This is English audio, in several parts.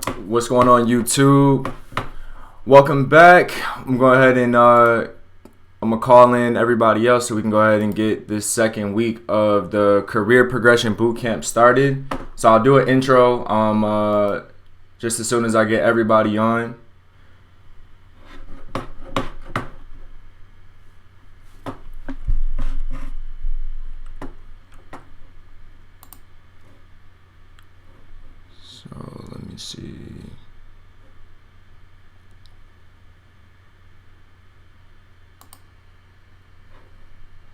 What's going on, YouTube? Welcome back. I'm going ahead and I'm gonna call in everybody else so we can go ahead and get this second week of the Career Progression Bootcamp started. So I'll do an intro just as soon as I get everybody on. So let me see.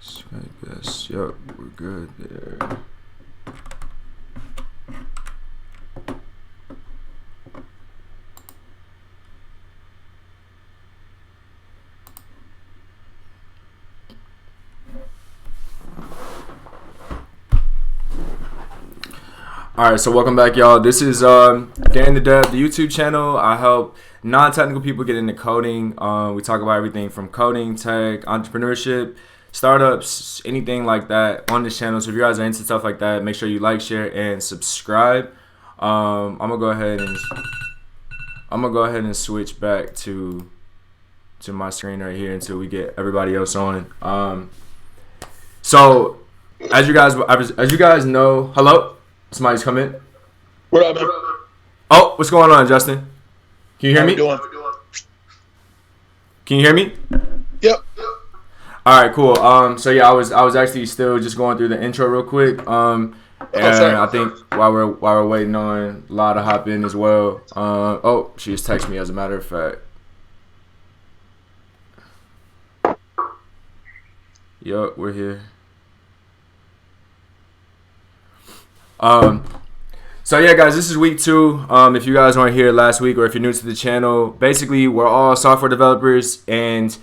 Skype, yes, yep, we're good there. Alright, so welcome back, y'all. This is Getting the Dev, the YouTube channel. I help non-technical people get into coding. We talk about everything from coding, tech, entrepreneurship, startups, anything like that on this channel. So if you guys are into stuff like that, make sure you like, share, and subscribe. I'm gonna go ahead and switch back to my screen right here until we get everybody else on. So as you guys know, hello. Somebody's come in. What up, man? Oh, what's going on, Justin? Can you hear me? Doing? Can you hear me? Yep. All right, cool. So yeah, I was actually still just going through the intro real quick. And I think while we're waiting on La to hop in as well. Oh, she just texted me as a matter of fact. Yup, we're here. So yeah, guys, this is week 2. If you guys weren't here last week or if you're new to the channel, basically we're all software developers and,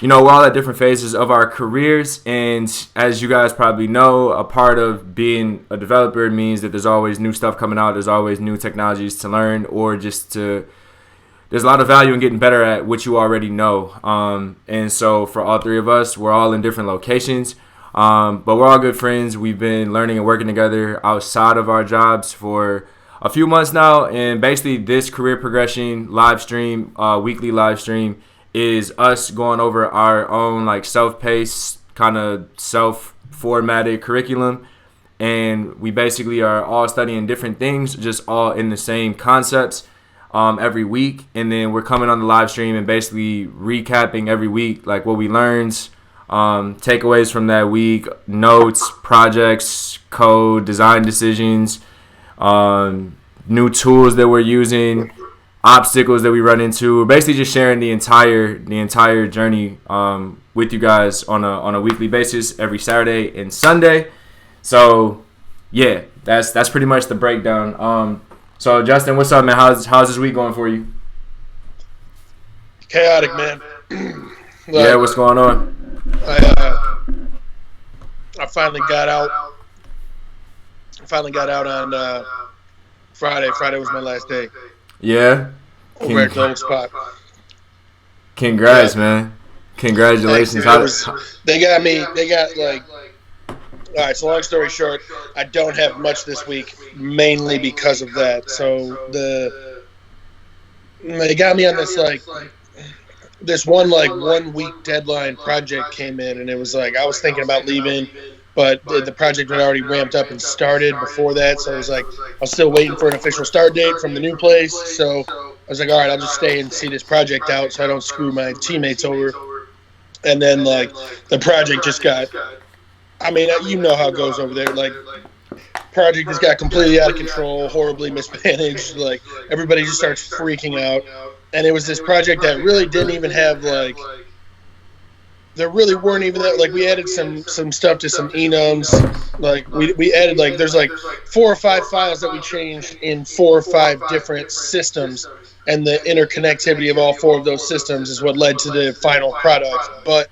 you know, we're all at different phases of our careers. And as you guys probably know, a part of being a developer means that there's always new stuff coming out. There's always new technologies to learn or there's a lot of value in getting better at what you already know. And so for all three of us, we're all in different locations. But we're all good friends. We've been learning and working together outside of our jobs for a few months now. And basically this career progression live stream, weekly live stream, is us going over our own like self-paced, kind of self-formatted curriculum. And we basically are all studying different things, just all in the same concepts every week. And then we're coming on the live stream and basically recapping every week, like what we learned, takeaways from that week, notes, projects, code, design decisions, new tools that we're using, obstacles that we run into. We're basically just sharing the entire journey with you guys on a weekly basis every Saturday and Sunday. So yeah, that's pretty much the breakdown. So Justin, what's up, man? How's this week going for you? Chaotic, man. Yeah, what's going on? I finally got out. On Friday. Friday was my last day. Yeah. Over at the old spot. Congrats, man. Congratulations. They got like. All right. So long story short, I don't have much this week, mainly because of that. So they got me on this one week deadline project came in, and it was like I was thinking about leaving, but the project had already ramped up and started before that, so it was like I was still waiting for an official start date from the new place. So I was like, all right, I'll just stay and see this project out so I don't screw my teammates over. And then like the project just got, I mean, you know how it goes over there, like project just got completely out of control, horribly mismanaged, like everybody just starts freaking out. And it was this project that really didn't even have there really weren't even that, we added some stuff to some enums. Like we added there's 4 or 5 files that we changed in 4 or 5 different systems, and the interconnectivity of all 4 of those systems is what led to the final product. But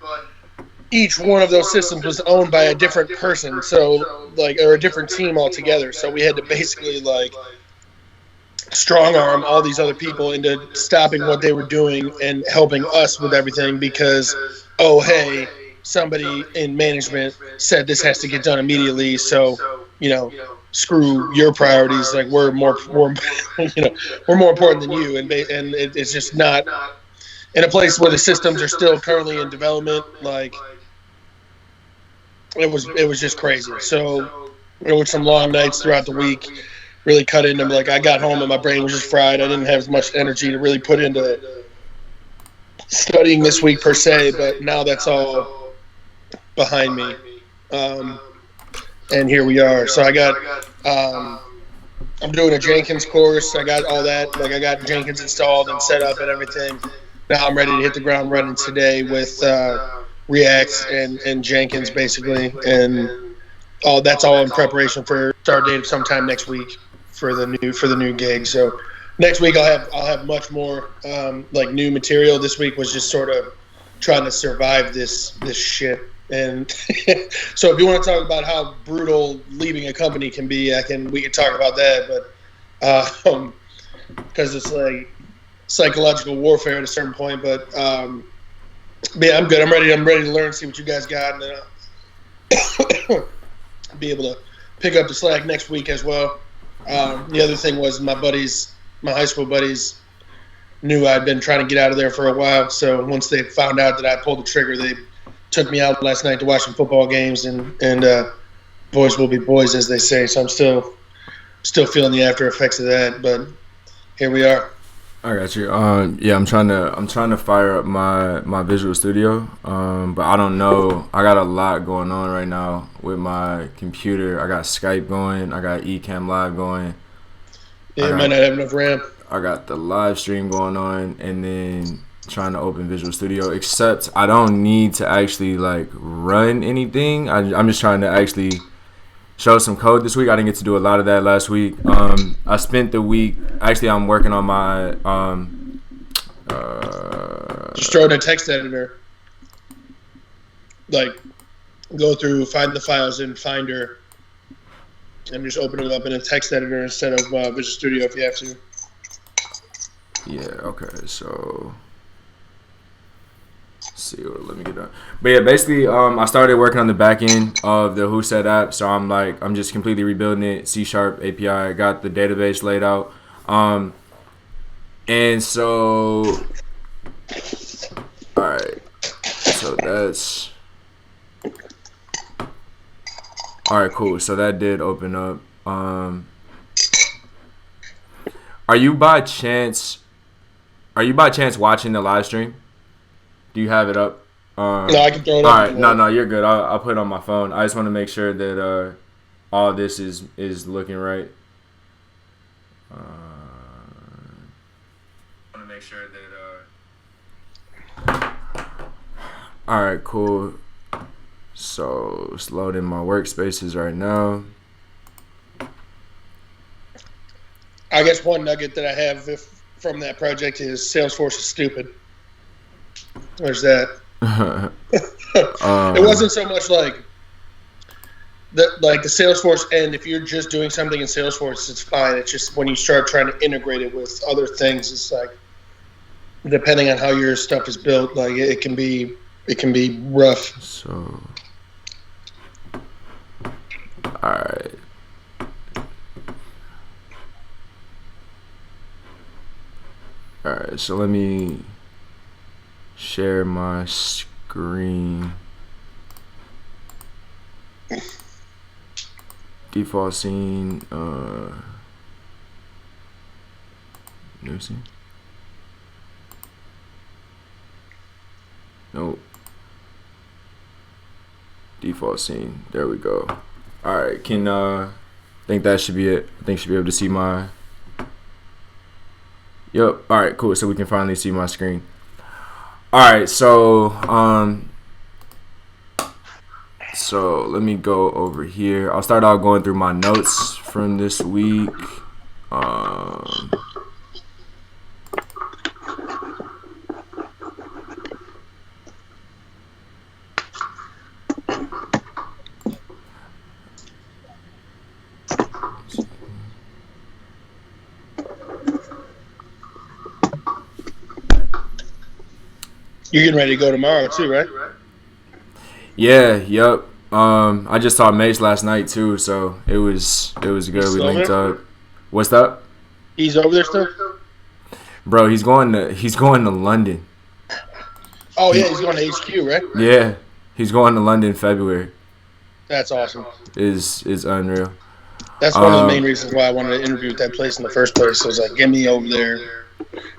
each one of those systems was owned by a different person, or a different team altogether. So we had to basically strong arm all these other people into stopping what they were doing and helping us with everything because, oh, hey, somebody in management said this has to get done immediately. So, screw your priorities. Like we're more you know, we're more important than you, and it's just not in a place where the systems are still currently in development. Like it was just crazy. So there were some long nights throughout the week. Really cut into them. Like I got home and my brain was just fried. I didn't have as much energy to really put into studying this week per se, but now that's all behind me. And here we are. So I got, I'm doing a Jenkins course. I got all that. Like I got Jenkins installed and set up and everything. Now I'm ready to hit the ground running today with React and Jenkins basically. And that's all in preparation for start date sometime next week for the new gig. So next week I'll have much more like new material. This week was just sort of trying to survive this shit. And so if you want to talk about how brutal leaving a company can be, we can talk about that. But because it's like psychological warfare at a certain point. But yeah, I'm good. I'm ready to learn, see what you guys got, and then I'll be able to pick up the slack next week as well. The other thing was my high school buddies knew I'd been trying to get out of there for a while. So once they found out that I pulled the trigger, they took me out last night to watch some football games, and boys will be boys, as they say. So I'm still feeling the after effects of that, but here we are. I got you. Yeah, I'm trying to fire up my Visual Studio, but I don't know. I got a lot going on right now with my computer. I got Skype going. I got Ecamm Live going. Yeah, might not have enough RAM. I got the live stream going on, and then trying to open Visual Studio, except I don't need to actually like run anything. I'm just trying to actually show some code this week. I didn't get to do a lot of that last week. I spent the week actually I'm working on my just throw in a text editor, like go through, find the files in Finder and just open them up in a text editor instead of Visual Studio if you have to. Yeah, okay, so see, let me get done. But yeah, basically, I started working on the back end of the Who Said app. So I'm just completely rebuilding it. C# API. I got the database laid out. And so, all right. So that's all right. Cool. So that did open up. Are you by chance watching the live stream? Do you have it up? No, I can throw it up. All right, no, you're good. I'll put it on my phone. I just want to make sure that all this is looking right. I want to make sure that. All right, cool. So it's loading my workspaces right now. I guess one nugget that I have from that project is Salesforce is stupid. There's that. It wasn't so much like the Salesforce end. If you're just doing something in Salesforce, it's fine. It's just when you start trying to integrate it with other things, it's like depending on how your stuff is built, like it can be rough. So, all right. All right. So let me share my screen. Default scene. New scene. Nope. Default scene. There we go. All right. I think that should be it. I think you should be able to see my. Yep. All right. Cool. So we can finally see my screen. All right, so let me go over here. I'll start out going through my notes from this week. You're getting ready to go tomorrow too, right? Yeah, yep. I just saw Mace last night too, so it was good. We linked up. What's up? He's over there still? Bro, he's going to London. Oh yeah, he's going to HQ, right? Yeah, he's going to London in February. That's awesome. Is unreal. That's one of the main reasons why I wanted to interview at that place in the first place. So I was like, get me over there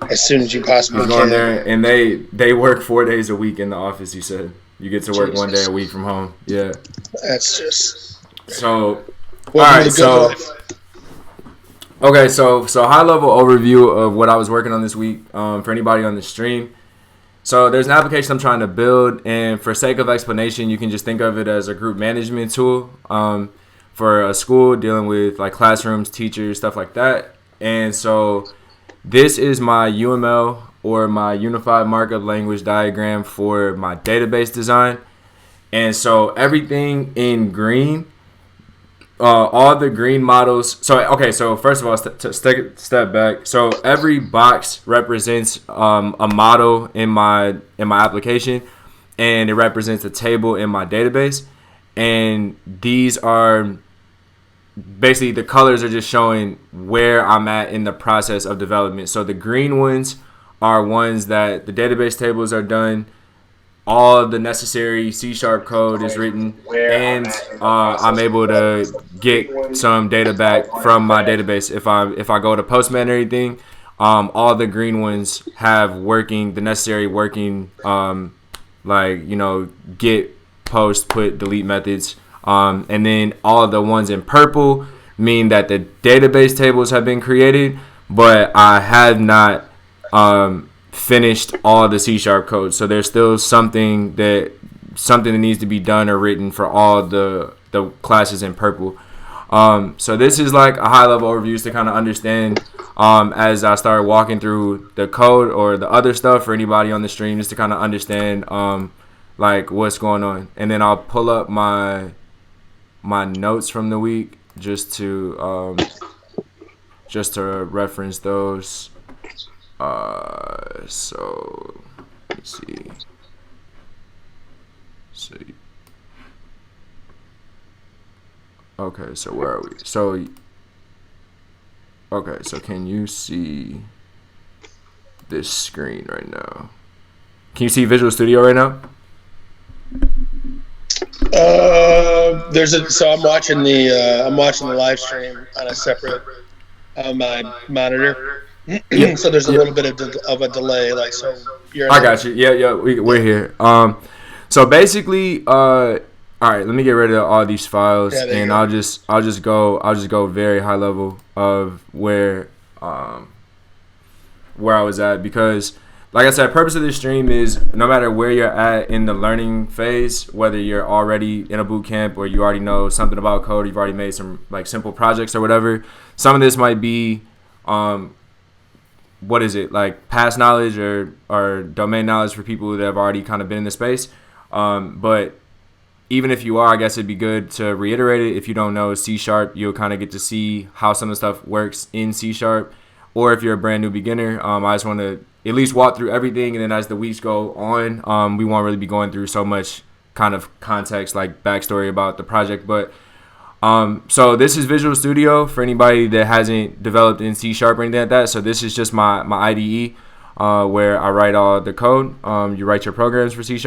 as soon as you possibly can. Going there, and they work 4 days a week in the office. You said you get to work 1 day a week from home. Yeah. That's just so. All right, so. Okay, so high level overview of what I was working on this week for anybody on the stream. So there's an application I'm trying to build, and for sake of explanation, you can just think of it as a group management tool for a school dealing with like classrooms, teachers, stuff like that. And so this is my UML or my Unified Markup Language diagram for my database design. And so everything in green, all the green models. So first of all, step back. So every box represents a model in my application, and it represents a table in my database. And these are basically the colors are just showing where I'm at in the process of development. So the green ones are ones that the database tables are done. All the necessary C# code is written, and I'm able to get some data back from my database. If I go to Postman or anything, all the green ones have the necessary working, get, post, put, delete methods. And then all of the ones in purple mean that the database tables have been created, but I have not finished all the C# code. So there's still something that needs to be done or written for all the classes in purple. So this is like a high level overview to kind of understand as I start walking through the code or the other stuff for anybody on the stream, just to kind of understand like what's going on. And then I'll pull up my notes from the week just to reference those. So let's see. Okay, so where are we? So can you see this screen right now? Can you see Visual Studio right now? So I'm watching the live stream on a separate my monitor. So there's a little bit of a delay, like so. I got you. Yeah, we're here. So basically, all right. Let me get rid of all these files, and I'll just go very high level of where I was at, because, like I said, the purpose of this stream is no matter where you're at in the learning phase, whether you're already in a boot camp or you already know something about code, you've already made some like simple projects or whatever. Some of this might be like past knowledge or domain knowledge for people that have already kind of been in the space. But even if you are, I guess it'd be good to reiterate it. If you don't know C#, you'll kind of get to see how some of the stuff works in C#. Or if you're a brand new beginner, I just want to at least walk through everything. And then as the weeks go on, we won't really be going through so much kind of context, like backstory about the project. But so this is Visual Studio for anybody that hasn't developed in C# or anything like that. So this is just my IDE where I write all the code. You write your programs for C#.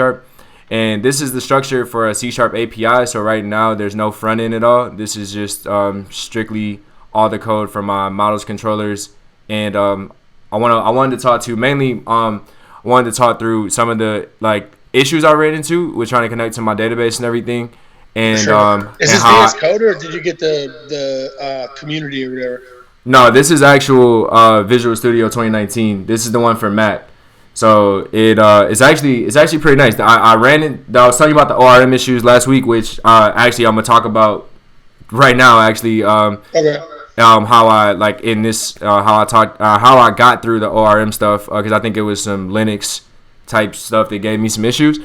And this is the structure for a C# API. So right now there's no front end at all. This is just strictly all the code for my models controllers. And I wanted to talk to mainly I wanted to talk through some of the like issues I ran into with trying to connect to my database and everything. And sure. Is this VS Code, or did you get the community or whatever? No, this is actual Visual Studio 2019. This is the one for Mac. So it's actually pretty nice. I was telling you about the ORM issues last week, which actually I'm gonna talk about right now. Actually, okay. How I like in this how I got through the ORM stuff, because I think it was some Linux type stuff that gave me some issues.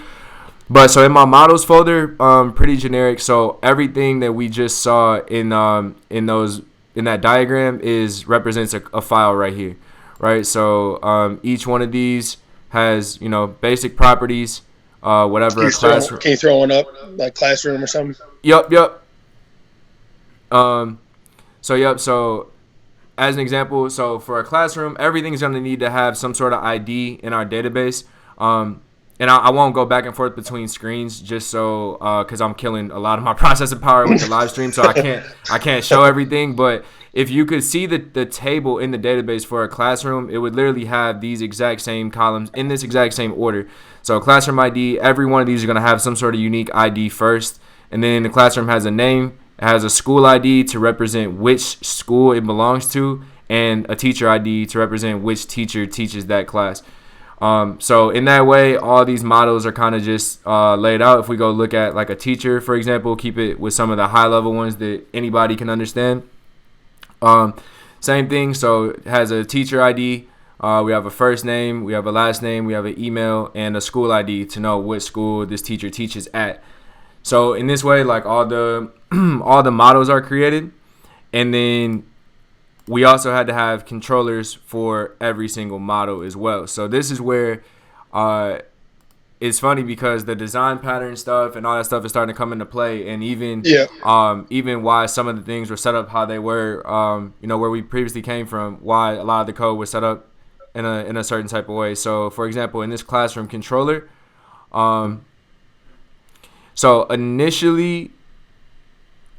But so in my models folder, pretty generic. So everything that we just saw in that diagram represents a file right here, right? So each one of these has basic properties. whatever a classroom. Can you throw one up, like classroom or something? Yep. So as an example, so for a classroom, everything's going to need to have some sort of ID in our database. And I won't go back and forth between screens just so because I'm killing a lot of my processing power with the live stream, so I can't show everything. But if you could see the table in the database for a classroom, it would literally have these exact same columns in this exact same order. So classroom ID, every one of these are going to have some sort of unique ID first, and then the classroom has a name, it has a school ID to represent which school it belongs to, and a teacher ID to represent which teacher teaches that class. So in that way, all these models are kind of just laid out. If we go look at like a teacher, for example, keep it with some of the high level ones that anybody can understand. Same thing. So it has a teacher ID. We have a first name, we have a last name, we have an email, and a school ID to know what school this teacher teaches at. So in this way, like all the all the models are created, and then we also had to have controllers for every single model as well. So this is where it's funny because the design pattern stuff and all that stuff is starting to come into play, and even why some of the things were set up how they were, where we previously came from, why a lot of the code was set up in a certain type of way. So for example, in this classroom controller, so initially,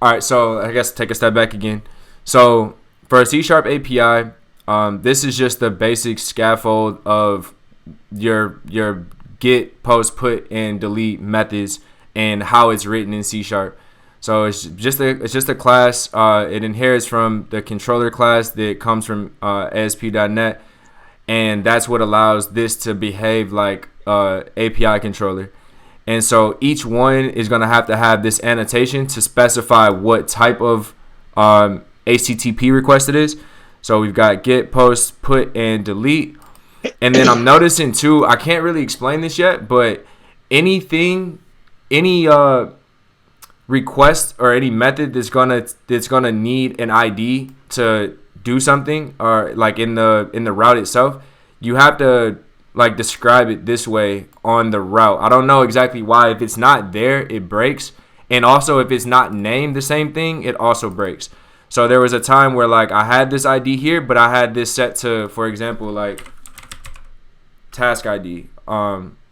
all right, so I guess take a step back again. So for a C# API, this is just the basic scaffold of your get, post, put, and delete methods and how it's written in C#. So it's just a class. It inherits from the controller class that comes from ASP.NET, and that's what allows this to behave like API controller. And so each one is going to have this annotation to specify what type of HTTP request it is. So we've got get, post, put, and delete. And then I'm noticing too, I can't really explain this yet, but any request or any method that's gonna need an ID to do something, or like in the route itself, you have to like describe it this way on the route. I don't know exactly why. If it's not there, it breaks. And also if it's not named the same thing, it also breaks. So there was a time where like I had this ID here, but I had this set to, for example, like task ID,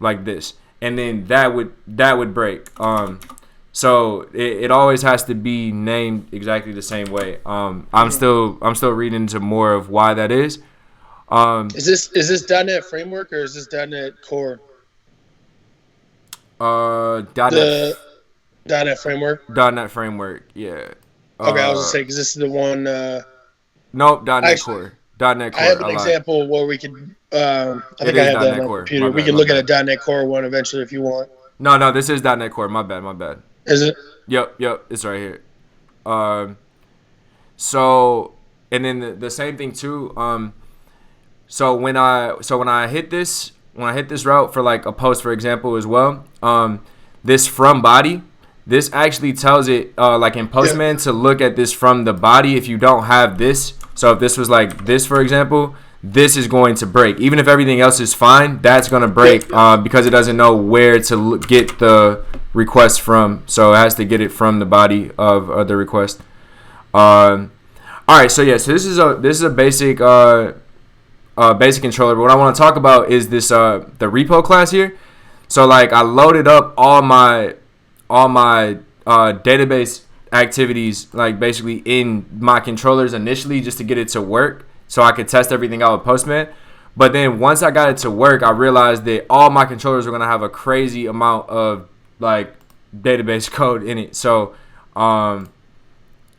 like this, and then that would break. So it always has to be named exactly the same way. I'm still reading into more of why that is. Is this .NET Framework or is this .NET Core? .NET Framework. .NET Framework, yeah. Okay, I was gonna say because this is the one. Nope, .NET Core. .NET Core. I have an example where we could. I think I have that on my computer. We can look at a .NET Core one eventually if you want. No, this is .NET Core. My bad. Is it? Yep, it's right here. So and then the same thing too. So when I hit this route for like a post, for example, as well, this from body, this actually tells it like in Postman to look at this from the body. If you don't have this, so if this was like this, for example, this is going to break. Even if everything else is fine, that's going to break because it doesn't know where to get the request from. So it has to get it from the body of the request. All right, so yeah, so this is a basic basic controller. But what I want to talk about is this the repo class here. So like I loaded up all my database activities like basically in my controllers initially just to get it to work so I could test everything out with Postman. But then once I got it to work, I realized that all my controllers were going to have a crazy amount of like database code in it. So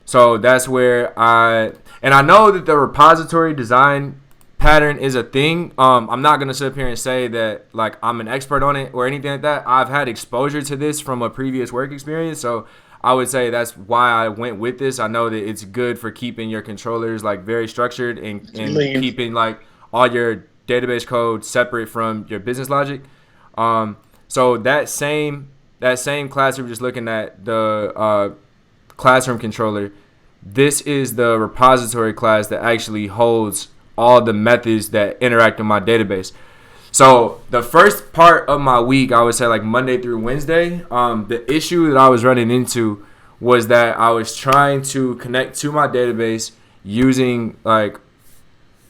so that's where I know that the repository design pattern is a thing. I'm not gonna sit up here and say that like I'm an expert on it or anything like that. I've had exposure to this from a previous work experience, so I would say that's why I went with this. I know that it's good for keeping your controllers like very structured and keeping like all your database code separate from your business logic. So that same class we were just looking at, the classroom controller, this is the repository class that actually holds all the methods that interact with my database. So the first part of my week, I would say like Monday through Wednesday, the issue that I was running into was that I was trying to connect to my database using like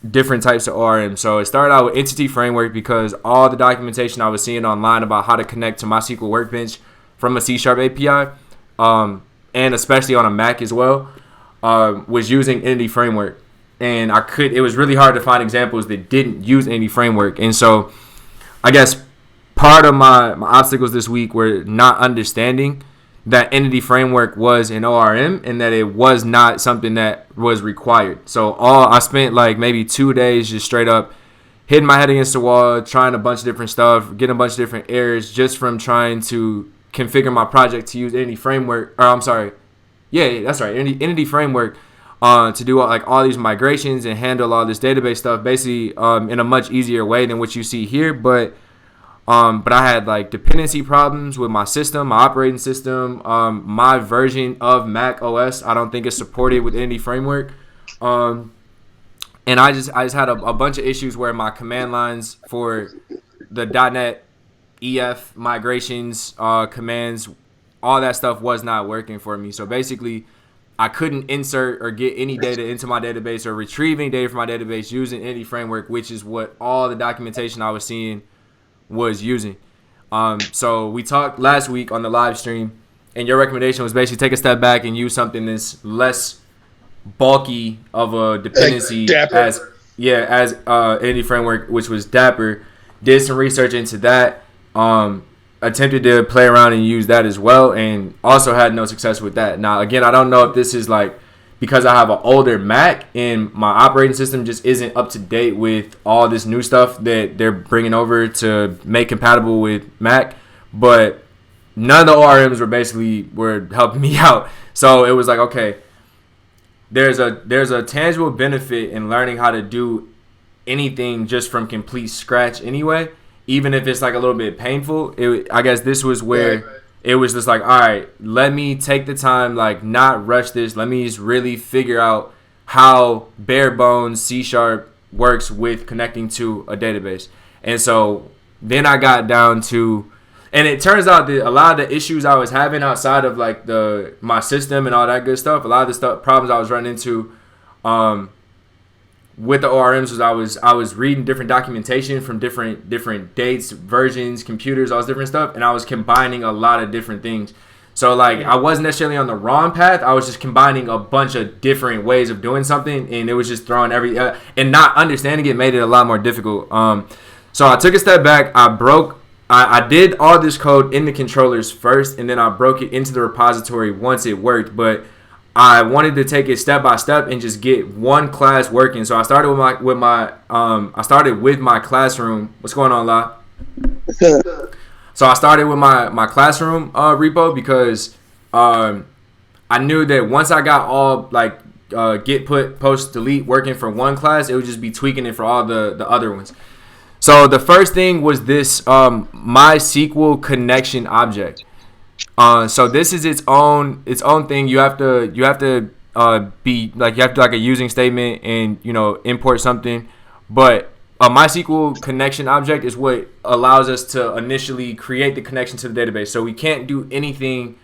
different types of ORM. So it started out with Entity Framework because all the documentation I was seeing online about how to connect to MySQL Workbench from a C# API, and especially on a Mac as well, was using Entity Framework. And it was really hard to find examples that didn't use Entity Framework. And so I guess part of my obstacles this week were not understanding that Entity Framework was an ORM and that it was not something that was required. So I spent like maybe 2 days just straight up hitting my head against the wall, trying a bunch of different stuff, getting a bunch of different errors just from trying to configure my project to use Entity Framework. Or I'm sorry. Yeah, that's right. Entity Framework to do all these migrations and handle all this database stuff basically in a much easier way than what you see here. But I had like dependency problems with my system, my operating system, my version of Mac OS. I don't think it's supported with Entity Framework. And I just had a bunch of issues where my command lines for the .NET EF migrations, commands, all that stuff was not working for me. So basically, I couldn't insert or get any data into my database or retrieve any data from my database using Entity Framework, which is what all the documentation I was seeing was using. So we talked last week on the live stream, and your recommendation was basically take a step back and use something that's less bulky of a dependency as Entity Framework, which was Dapper. Did some research into that. Attempted to play around and use that as well, and also had no success with that. Now, again, I don't know if this is like because I have an older Mac and my operating system just isn't up to date with all this new stuff that they're bringing over to make compatible with Mac, but none of the ORMs were helping me out. So it was like, okay, there's a tangible benefit in learning how to do anything just from complete scratch anyway, even if it's like a little bit painful. I guess this was where it was just like, all right, let me take the time, like not rush this. Let me just really figure out how bare bones C# works with connecting to a database. And so then I got down to, and it turns out that a lot of the issues I was having outside of like my system and all that good stuff, a lot of the problems I was running into, with the ORMs was I was reading different documentation from different dates, versions, computers, all this different stuff, and I was combining a lot of different things. So like I wasn't necessarily on the wrong path. I was just combining a bunch of different ways of doing something, and it was just throwing and not understanding it made it a lot more difficult. So I took a step back. I did all this code in the controllers first, and then I broke it into the repository once it worked, but I wanted to take it step by step and just get one class working. So I started with my classroom. What's going on, La? So I started with my classroom repo because I knew that once I got all like get, put, post, delete working for one class, it would just be tweaking it for all the other ones. So the first thing was this MySQL connection object. So this is its own thing. You have to be like, you have to like a using statement and import something. But a MySQL connection object is what allows us to initially create the connection to the database. So we can't do anything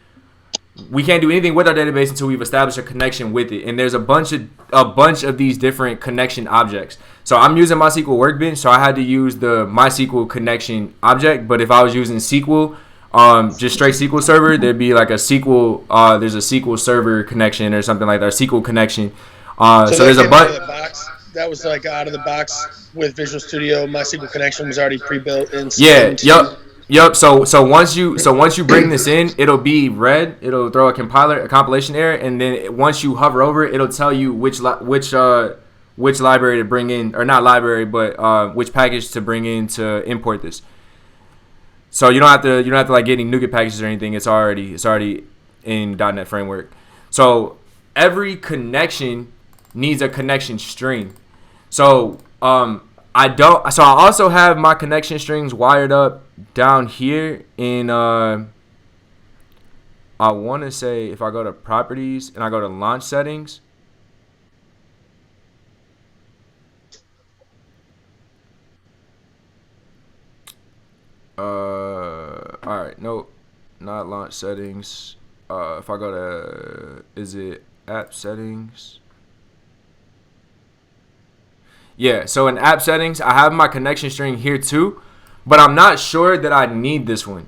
with our database until we've established a connection with it. And there's a bunch of these different connection objects. So I'm using MySQL Workbench, so I had to use the MySQL connection object. But if I was using SQL, just straight SQL Server, there'd be like a SQL. There's a SQL Server connection or something like that. SQL connection. So there's a bunch. That was like out of the box with Visual Studio. MySQL connection was already pre-built in. Yep. So once you bring this in, it'll be red. It'll throw a compilation error, and then once you hover over it, it'll tell you which library to bring in, or not library, but which package to bring in to import this. So you don't have to like get any NuGet packages or anything. It's already in .NET Framework. So every connection needs a connection string. So I also have my connection strings wired up down here in I want to say, if I go to properties and I go to launch settings, nope, not launch settings. If I go to, is it app settings? Yeah, so in app settings, I have my connection string here too, but I'm not sure that I need this one.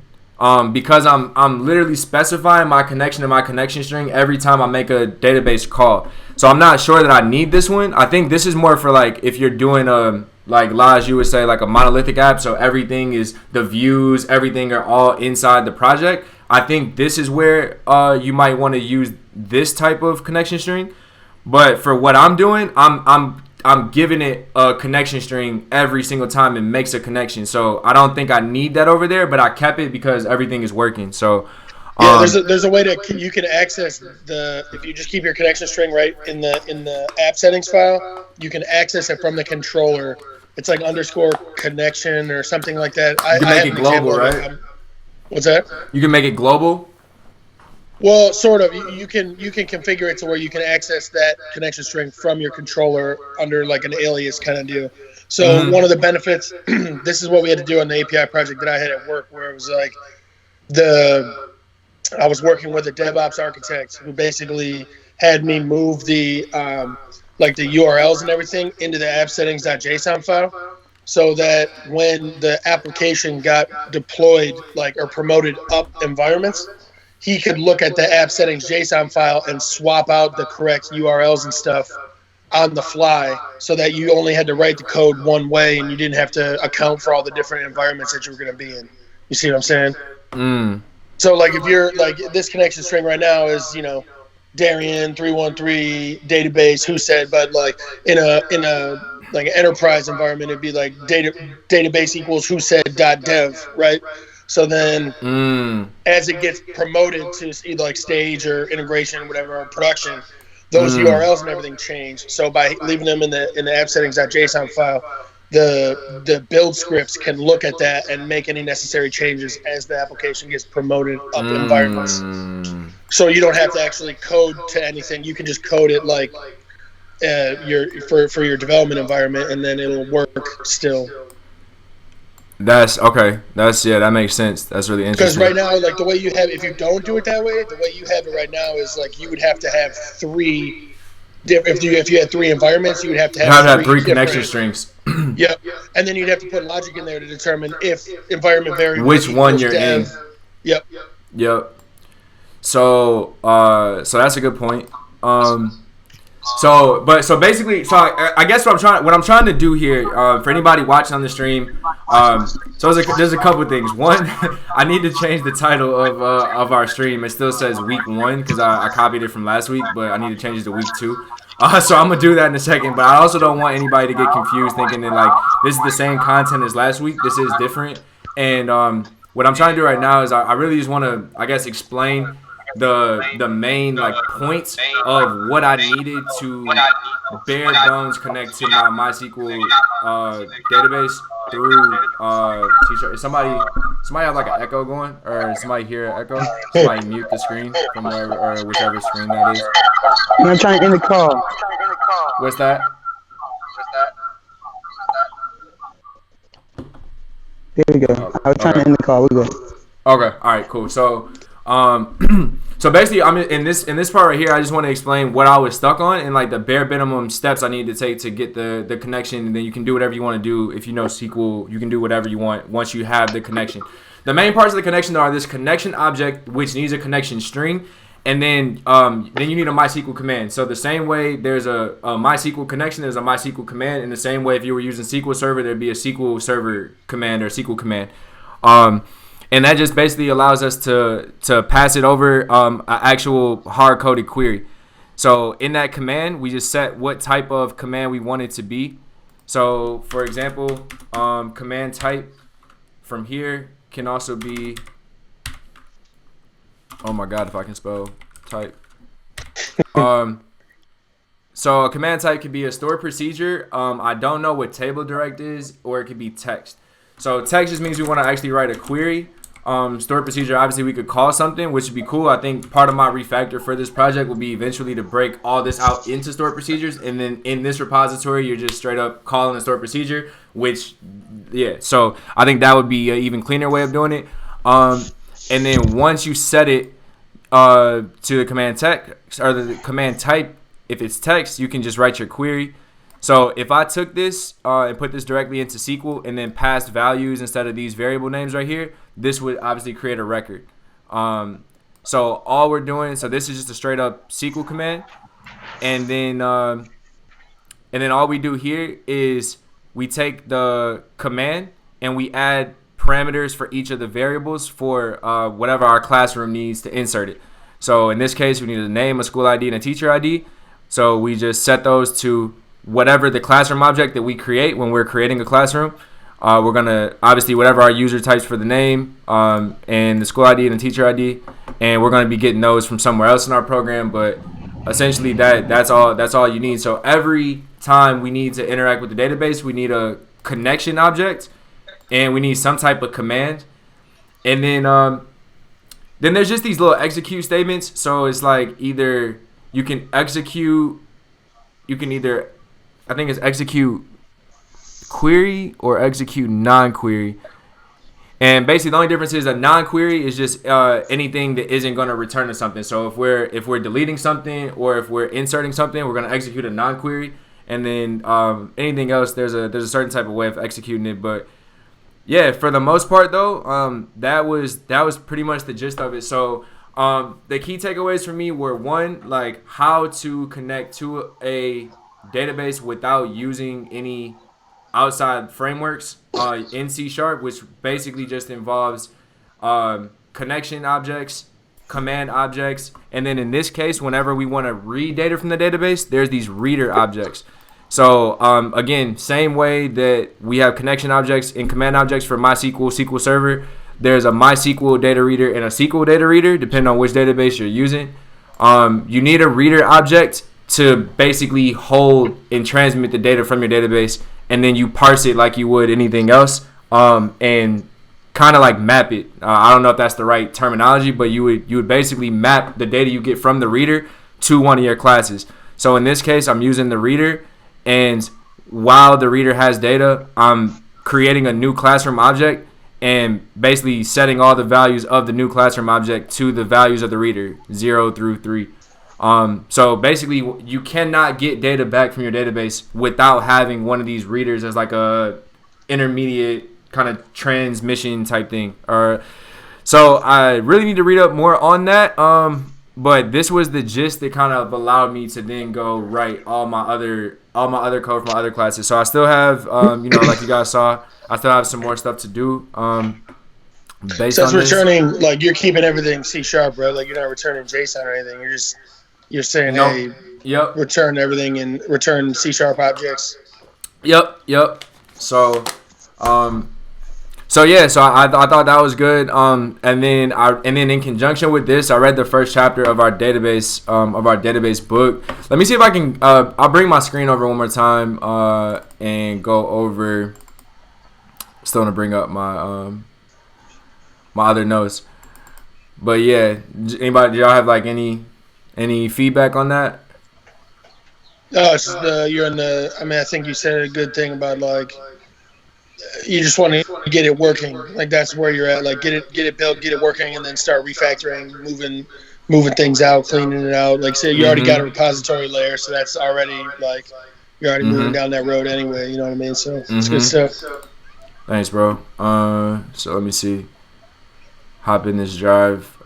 Because I'm literally specifying my connection to my connection string every time I make a database call. So I'm not sure that I need this one. I think this is more for like if you're doing like Laj, you would say like a monolithic app. So everything is the views, everything are all inside the project. I think this is where you might want to use this type of connection string. But for what I'm doing, I'm giving it a connection string every single time it makes a connection. So I don't think I need that over there, but I kept it because everything is working. So yeah, there's a way you can access if you just keep your connection string right in the app settings file, you can access it from the controller. It's like _connection or something like that. You can make it global, right? What's that? You can make it global. Well, sort of. You can configure it to where you can access that connection string from your controller under like an alias kind of deal. So one of the benefits, this is what we had to do on the API project that I had at work, where it was like I was working with a DevOps architect who basically had me move the like the URLs and everything into the app settings.json file, so that when the application got deployed or promoted up environments, he could look at the app settings JSON file and swap out the correct URLs and stuff on the fly, so that you only had to write the code one way and you didn't have to account for all the different environments that you were going to be in. You see what I'm saying? So like if you're like this connection string right now is, Darian 313 database who said, but like in a like an enterprise environment, it'd be like database equals who said .dev, right? So then as it gets promoted to either like stage or integration, whatever, or production, those URLs and everything change. So by leaving them in the app settings.json file, the build scripts can look at that and make any necessary changes as the application gets promoted up environments. So you don't have to actually code to anything. You can just code it like for your development environment, and then it'll work still. That's okay. That makes sense. That's really interesting. Because right now, like the way you have, if you don't do it that way, the way you have it right now is like you would have to have three. If you had three environments, you would have to have three connection strings. Yep, and then you'd have to put logic in there to determine if environment variable which one you're in. Yep. So that's a good point. So basically, I guess what I'm trying to do here, for anybody watching on the stream, so there's a couple of things. One, I need to change the title of our stream. It still says week 1 because I copied it from last week, but I need to change it to week 2. So I'm gonna do that in a second. But I also don't want anybody to get confused thinking that like this is the same content as last week. This is different. And what I'm trying to do right now is I really just want to, I guess, explain the main like points of what I needed to bare bones connect to my MySQL database through C#. Is somebody have like an echo going, or somebody hear an echo? Somebody mute the screen from wherever or whichever screen that is. I'm trying to end the call. What's that? There we go. I was trying to end the call. We're good. Okay. All right. Cool. So so basically, I'm in this part right here. I just want to explain what I was stuck on and like the bare minimum steps I need to take to get the connection. And then you can do whatever you want to do. If you know SQL, you can do whatever you want once you have the connection. The main parts of the connection are this connection object, which needs a connection string, and then you need a MySQL command. So the same way there's a MySQL connection, there's a MySQL command. In the same way, if you were using SQL Server, there'd be a SQL Server command or SQL command. And that just basically allows us to pass it over an actual hard-coded query. So in that command, we just set what type of command we want it to be. So for example, command type from here can also be, oh my God, if I can spell type. So a command type could be a stored procedure. I don't know what table direct is, or it could be text. So text just means we want to actually write a query. Stored procedure, obviously we could call something, which would be cool. I think part of my refactor for this project will be eventually to break all this out into stored procedures, and then in this repository you're just straight up calling a stored procedure, which so I think that would be an even cleaner way of doing it. and then once you set it to the command text or the command type, if it's text, you can just write your query. So if I took this and put this directly into SQL and then passed values instead of these variable names right here, this would obviously create a record. So all we're doing, so this is just a straight up SQL command, and then all we do here is we take the command and we add parameters for each of the variables for whatever our classroom needs to insert it. So in this case, we need a name, a school ID, and a teacher ID. So we just set those to whatever the classroom object that we create when we're creating a classroom. We're going to, obviously, whatever our user types for the name and the school ID and the teacher ID, and we're going to be getting those from somewhere else in our program. But essentially, that's all you need. So every time we need to interact with the database, we need a connection object, and we need some type of command. And then there's just these little execute statements. So it's like either you can execute, I think it's execute query or execute non-query. And basically the only difference is a non-query is just anything that isn't going to return to something. So if we're deleting something or if we're inserting something, we're going to execute a non-query. And then anything else, there's a certain type of way of executing it. But yeah, for the most part though, that was pretty much the gist of it. So the key takeaways for me were, one, like how to connect to a database without using any outside frameworks in C#, which basically just involves connection objects, command objects, and then in this case, whenever we want to read data from the database, there's these reader objects. So again, same way that we have connection objects and command objects for MySQL, SQL Server, there's a MySQL data reader and a SQL data reader, depending on which database you're using. You need a reader object to basically hold and transmit the data from your database, and then you parse it like you would anything else, and kind of like map it. I don't know if that's the right terminology, but you would basically map the data you get from the reader to one of your classes. So in this case, I'm using the reader, and while the reader has data, I'm creating a new classroom object and basically setting all the values of the new classroom object to the values of the reader, 0 through 3. So basically, you cannot get data back from your database without having one of these readers as like a intermediate kind of transmission type thing. So I really need to read up more on that. But this was the gist that kind of allowed me to then go write all my other code from my other classes. So I still have, like you guys saw, I still have some more stuff to do. Based so on it's returning, like you're keeping everything C#, right? Like you're not returning JSON or anything. You're saying, hey, return everything and return C# objects. Yep. So I thought that was good. And then in conjunction with this, I read the first chapter of our database book. Let me see if I can. I'll bring my screen over one more time and go over. Still want to bring up my my other notes. But yeah, anybody? Do y'all have like any feedback on that? No, it's just you're in the. I mean, I think you said a good thing about like you just want to get it working. Like that's where you're at. Like get it built, get it working, and then start refactoring, moving things out, cleaning it out. Like say you already got a repository layer, so that's already like you're already moving down that road anyway. You know what I mean? So it's good stuff. Thanks, bro. So let me see. Hop in this drive.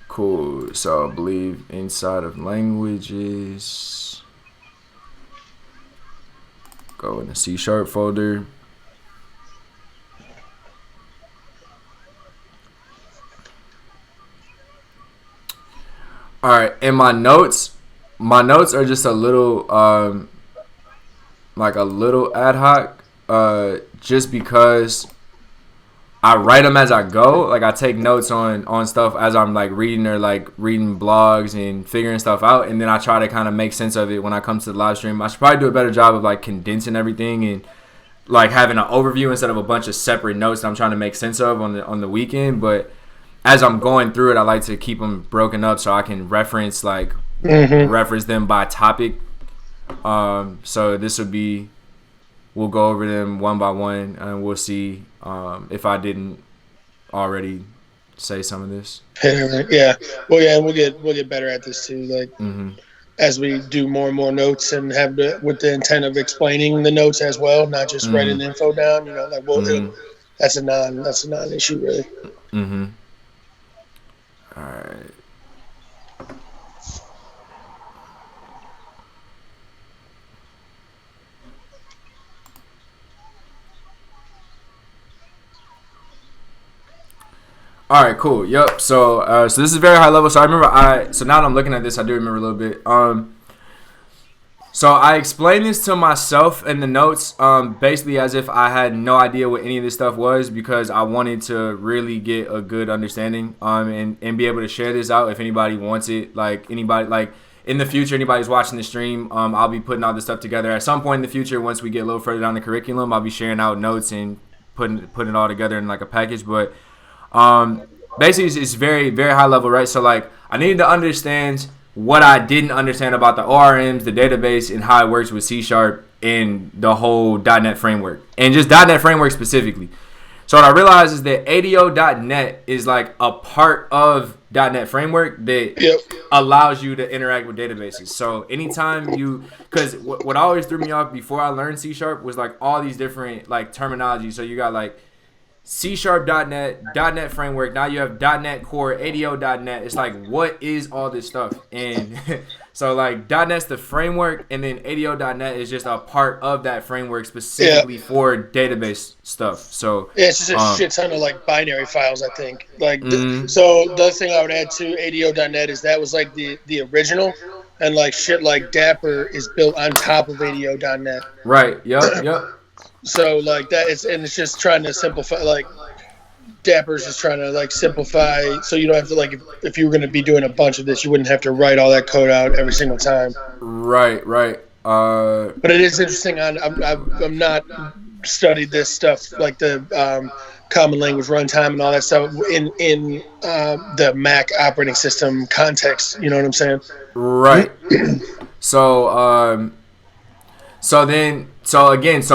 Cool. So I believe inside of languages, go in the C# folder. All right, and my notes are just a little like a little ad hoc, just because I write them as I go. Like I take notes on stuff as I'm like reading or like reading blogs and figuring stuff out, and then I try to kind of make sense of it when I come to the live stream. I should probably do a better job of like condensing everything and like having an overview instead of a bunch of separate notes that I'm trying to make sense of on the weekend. But as I'm going through it, I like to keep them broken up so I can reference them by topic. So this would be, we'll go over them one by one and we'll see if I didn't already say some of this. Yeah. Well, yeah, we'll get better at this too. Like as we do more and more notes and have with the intent of explaining the notes as well, not just writing the info down. You know, like that's a non-issue really. All right. All right, cool. Yep. So, so this is very high level. So I remember so now that I'm looking at this, I do remember a little bit. So I explained this to myself in the notes, basically as if I had no idea what any of this stuff was, because I wanted to really get a good understanding, and be able to share this out if anybody wants it. Like anybody, like in the future, anybody's watching the stream, I'll be putting all this stuff together at some point in the future. Once we get a little further down the curriculum, I'll be sharing out notes and putting it all together in like a package. But basically it's very, very high level, right? So like I needed to understand what I didn't understand about the ORMs, the database, and how it works with C# and the whole .NET framework, and just .NET framework specifically. So what I realized is that ADO.NET is like a part of .NET framework that allows you to interact with databases. So anytime because what always threw me off before I learned C# was like all these different like terminology. So you got like C#.NET, .NET Framework, now you have .NET Core, ADO.NET. It's like, what is all this stuff? And so like .NET's the framework, and then ADO.NET is just a part of that framework specifically for database stuff. So yeah, it's just a shit ton of like binary files, I think. Like so the other thing I would add to ADO.NET is that was like the original, and like shit like Dapper is built on top of ADO.NET. Right. Yep. So like that is, and it's just trying to simplify. Like Dapper's just trying to like simplify, so you don't have to like if you were going to be doing a bunch of this, you wouldn't have to write all that code out every single time. Right. But it is interesting. I'm not studied this stuff like the common language runtime and all that stuff in the Mac operating system context. You know what I'm saying? Right. So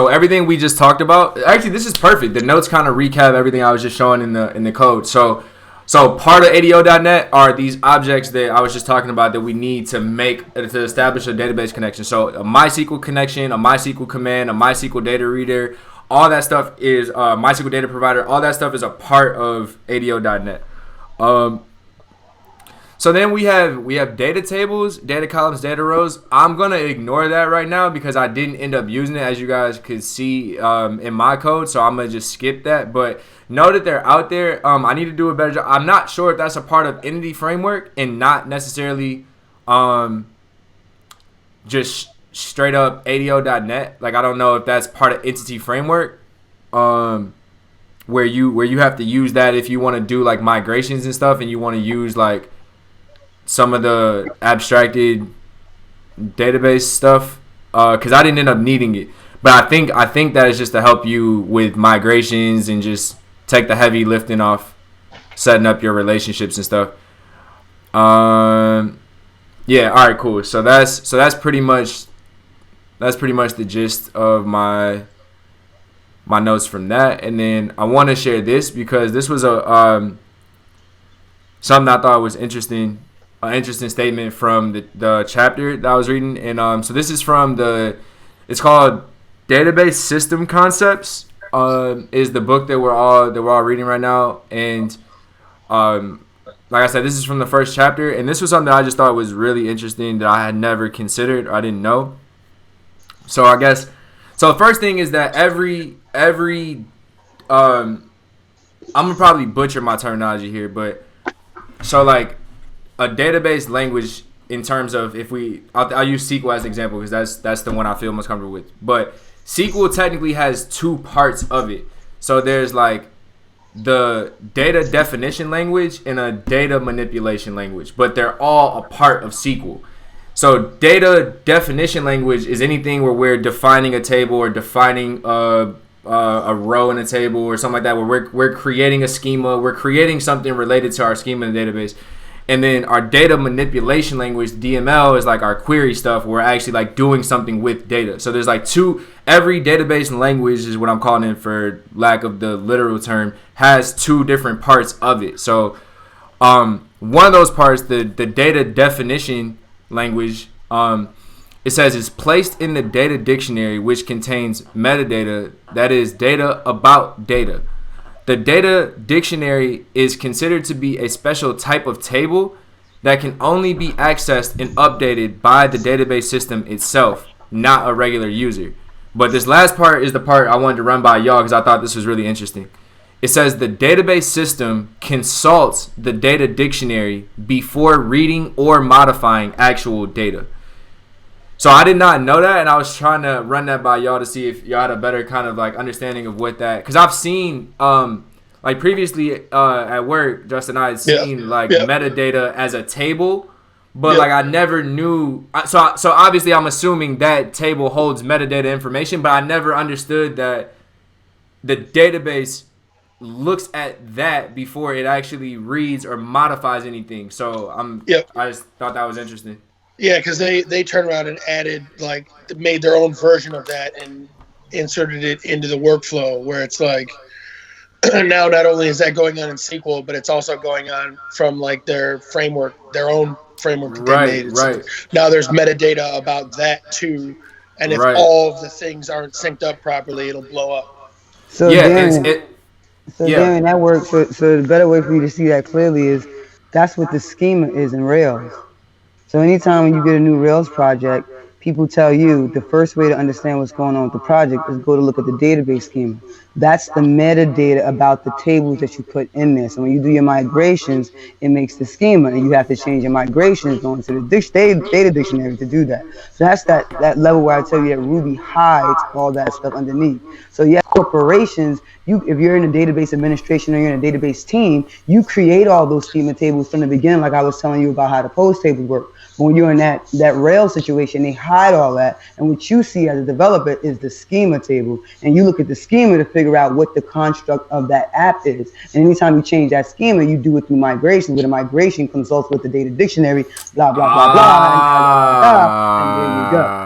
everything we just talked about, actually this is perfect. The notes kind of recap everything I was just showing in the code. So part of ADO.NET are these objects that I was just talking about that we need to establish a database connection. So a MySQL connection, a MySQL command, a MySQL data reader, all that stuff is MySQL data provider. All that stuff is a part of ADO.NET. So then we have data tables, data columns, data rows. I'm going to ignore that right now because I didn't end up using it, as you guys could see in my code. So I'm going to just skip that. But know that they're out there. I need to do a better job. I'm not sure if that's a part of Entity Framework and not necessarily just straight up ADO.NET. Like I don't know if that's part of Entity Framework where you have to use that if you want to do like migrations and stuff, and you want to use like some of the abstracted database stuff, because I didn't end up needing it. But I think that is just to help you with migrations and just take the heavy lifting off setting up your relationships and stuff. Yeah, all right, cool. So that's pretty much the gist of my notes from that. And then I want to share this because this was a something I thought was interesting. An interesting statement from the chapter that I was reading, and so this is from it's called Database System Concepts, is the book that we're all reading right now, and like I said, this is from the first chapter, and this was something that I just thought was really interesting that I had never considered, or I didn't know. So the first thing is that every I'm gonna probably butcher my terminology here, but so like a database language in terms of I'll use SQL as an example because that's the one I feel most comfortable with. But SQL technically has two parts of it. So there's like the data definition language and a data manipulation language, but they're all a part of SQL. So data definition language is anything where we're defining a table or defining a row in a table or something like that, where we're creating a schema, we're creating something related to our schema in the database. And then our data manipulation language, DML, is like our query stuff. Where we're actually like doing something with data. So there's like every database language is what I'm calling it for lack of the literal term, has two different parts of it. So one of those parts, the data definition language, it says is placed in the data dictionary, which contains metadata, that is data about data. The data dictionary is considered to be a special type of table that can only be accessed and updated by the database system itself, not a regular user. But this last part is the part I wanted to run by y'all because I thought this was really interesting. It says the database system consults the data dictionary before reading or modifying actual data. So I did not know that, and I was trying to run that by y'all to see if y'all had a better kind of like understanding of what that. Because I've seen like previously at work, Justin, I had seen metadata as a table, but like I never knew. So obviously I'm assuming that table holds metadata information, but I never understood that the database looks at that before it actually reads or modifies anything. So I just thought that was interesting. Yeah, because they turned around and made their own version of that and inserted it into the workflow where it's like now not only is that going on in SQL, but it's also going on from like their framework, their own framework that they made. Right. Now there's metadata about that too, and if all of the things aren't synced up properly, it'll blow up. So Darren, that works. So the better way for you to see that clearly is that's what the schema is in Rails. So anytime when you get a new Rails project, people tell you the first way to understand what's going on with the project is go to look at the database schema. That's the metadata about the tables that you put in there. So when you do your migrations, it makes the schema, and you have to change your migrations going to the data dictionary to do that. So that's that level where I tell you that Ruby hides all that stuff underneath. So yeah, corporations, if you're in a database administration or you're in a database team, you create all those schema tables from the beginning, like I was telling you about how the post tables work. When you're in that Rails situation, they hide all that, and what you see as a developer is the schema table, and you look at the schema to figure out what the construct of that app is. And anytime you change that schema, you do it through migration, where the migration consults with the data dictionary, blah, blah, blah, blah, and there you go.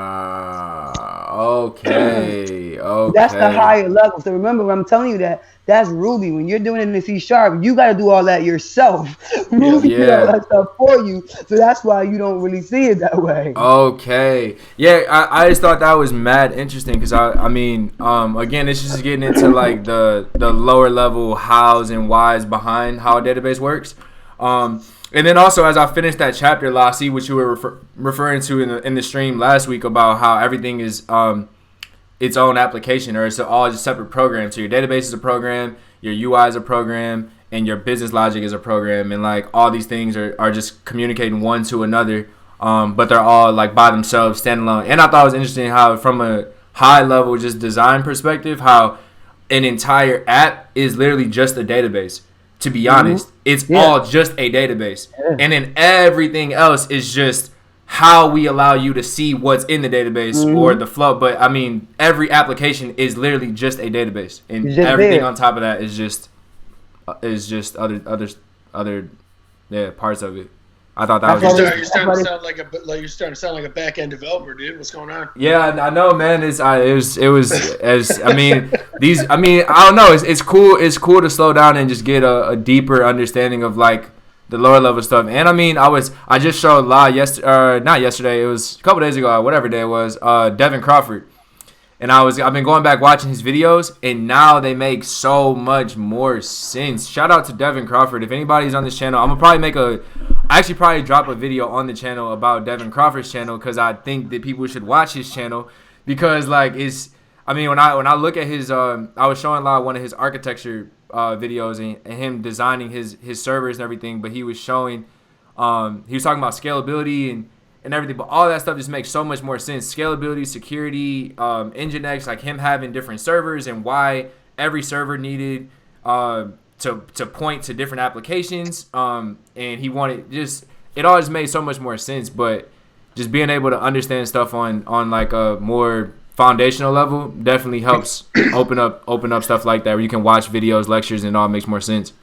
Okay. That's the higher level. So remember, when I'm telling you that's Ruby. When you're doing it in C#, you got to do all that yourself. Ruby did all that stuff for you. So that's why you don't really see it that way. Okay. Yeah, I just thought that was mad interesting because, I mean, again, it's just getting into, like, the lower level hows and whys behind how a database works. And then also, as I finished that chapter, I see what you were referring to in the stream last week about how everything is its own application, or it's all just separate programs. So your database is a program, your UI is a program, and your business logic is a program. And like all these things are just communicating one to another, but they're all like by themselves, standalone. And I thought it was interesting how from a high level just design perspective, how an entire app is literally just a database. To be honest, it's all just a database. And then everything else is just how we allow you to see what's in the database or the flow. But I mean, every application is literally just a database, and everything on top of that is just other parts of it. I thought that was. You're starting to sound like a back end developer, dude. What's going on? Yeah, I know, man. I don't know. It's cool. It's cool to slow down and just get a deeper understanding of like the lower level stuff. And I mean, I just showed not yesterday. It was a couple days ago, whatever day it was. Devin Crawford, and I've been going back watching his videos, and now they make so much more sense. Shout out to Devin Crawford. If anybody's on this channel, I'm gonna probably drop a video on the channel about Devin Crawford's channel because I think that people should watch his channel because like when I look at his I was showing one of his architecture videos and him designing his servers and everything, but he was showing he was talking about scalability and everything, but all that stuff just makes so much more sense. Scalability, security, Nginx, like him having different servers and why every server needed to point to different applications, and he wanted it all just made so much more sense. But just being able to understand stuff on like a more foundational level definitely helps open up stuff like that where you can watch videos, lectures, and it all makes more sense.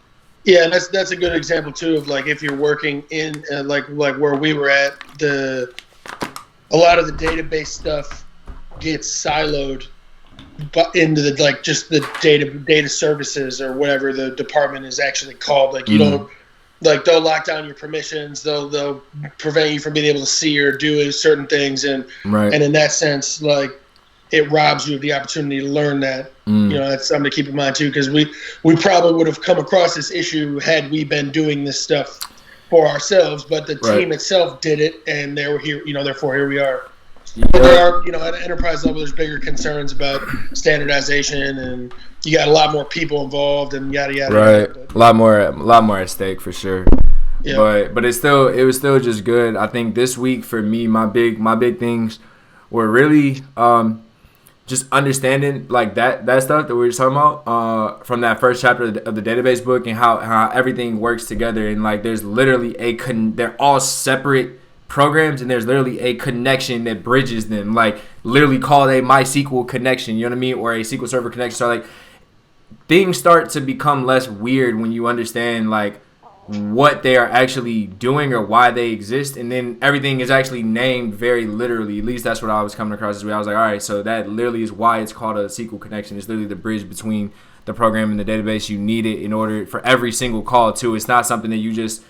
Yeah, and that's a good example too of like if you're working in like where we were at, a lot of the database stuff gets siloed, but into the like just the data services or whatever the department is actually called. Like you don't like they'll lock down your permissions, they'll prevent you from being able to see or do certain things, and in that sense, like it robs you of the opportunity to learn that. You know, that's something to keep in mind too, because we probably would have come across this issue had we been doing this stuff for ourselves, but the team itself did it, and they were here. You know, therefore here we are. But there are, you know, at an enterprise level, there's bigger concerns about standardization, and you got a lot more people involved, and yada yada. Right, a lot more at stake for sure. Yeah. But it was still just good. I think this week for me, my big things were really just understanding like that stuff that we were talking about from that first chapter of the database book, and how everything works together, and like there's literally they're all separate programs, and there's literally a connection that bridges them, like literally called a MySQL connection, you know what I mean, or a SQL Server connection. So like things start to become less weird when you understand like what they are actually doing or why they exist, and then everything is actually named very literally. At least that's what I was coming across this week. I was like, all right, so that literally is why it's called a SQL connection. It's literally the bridge between the program and the database. You need it in order for every single call too. It's not something that you just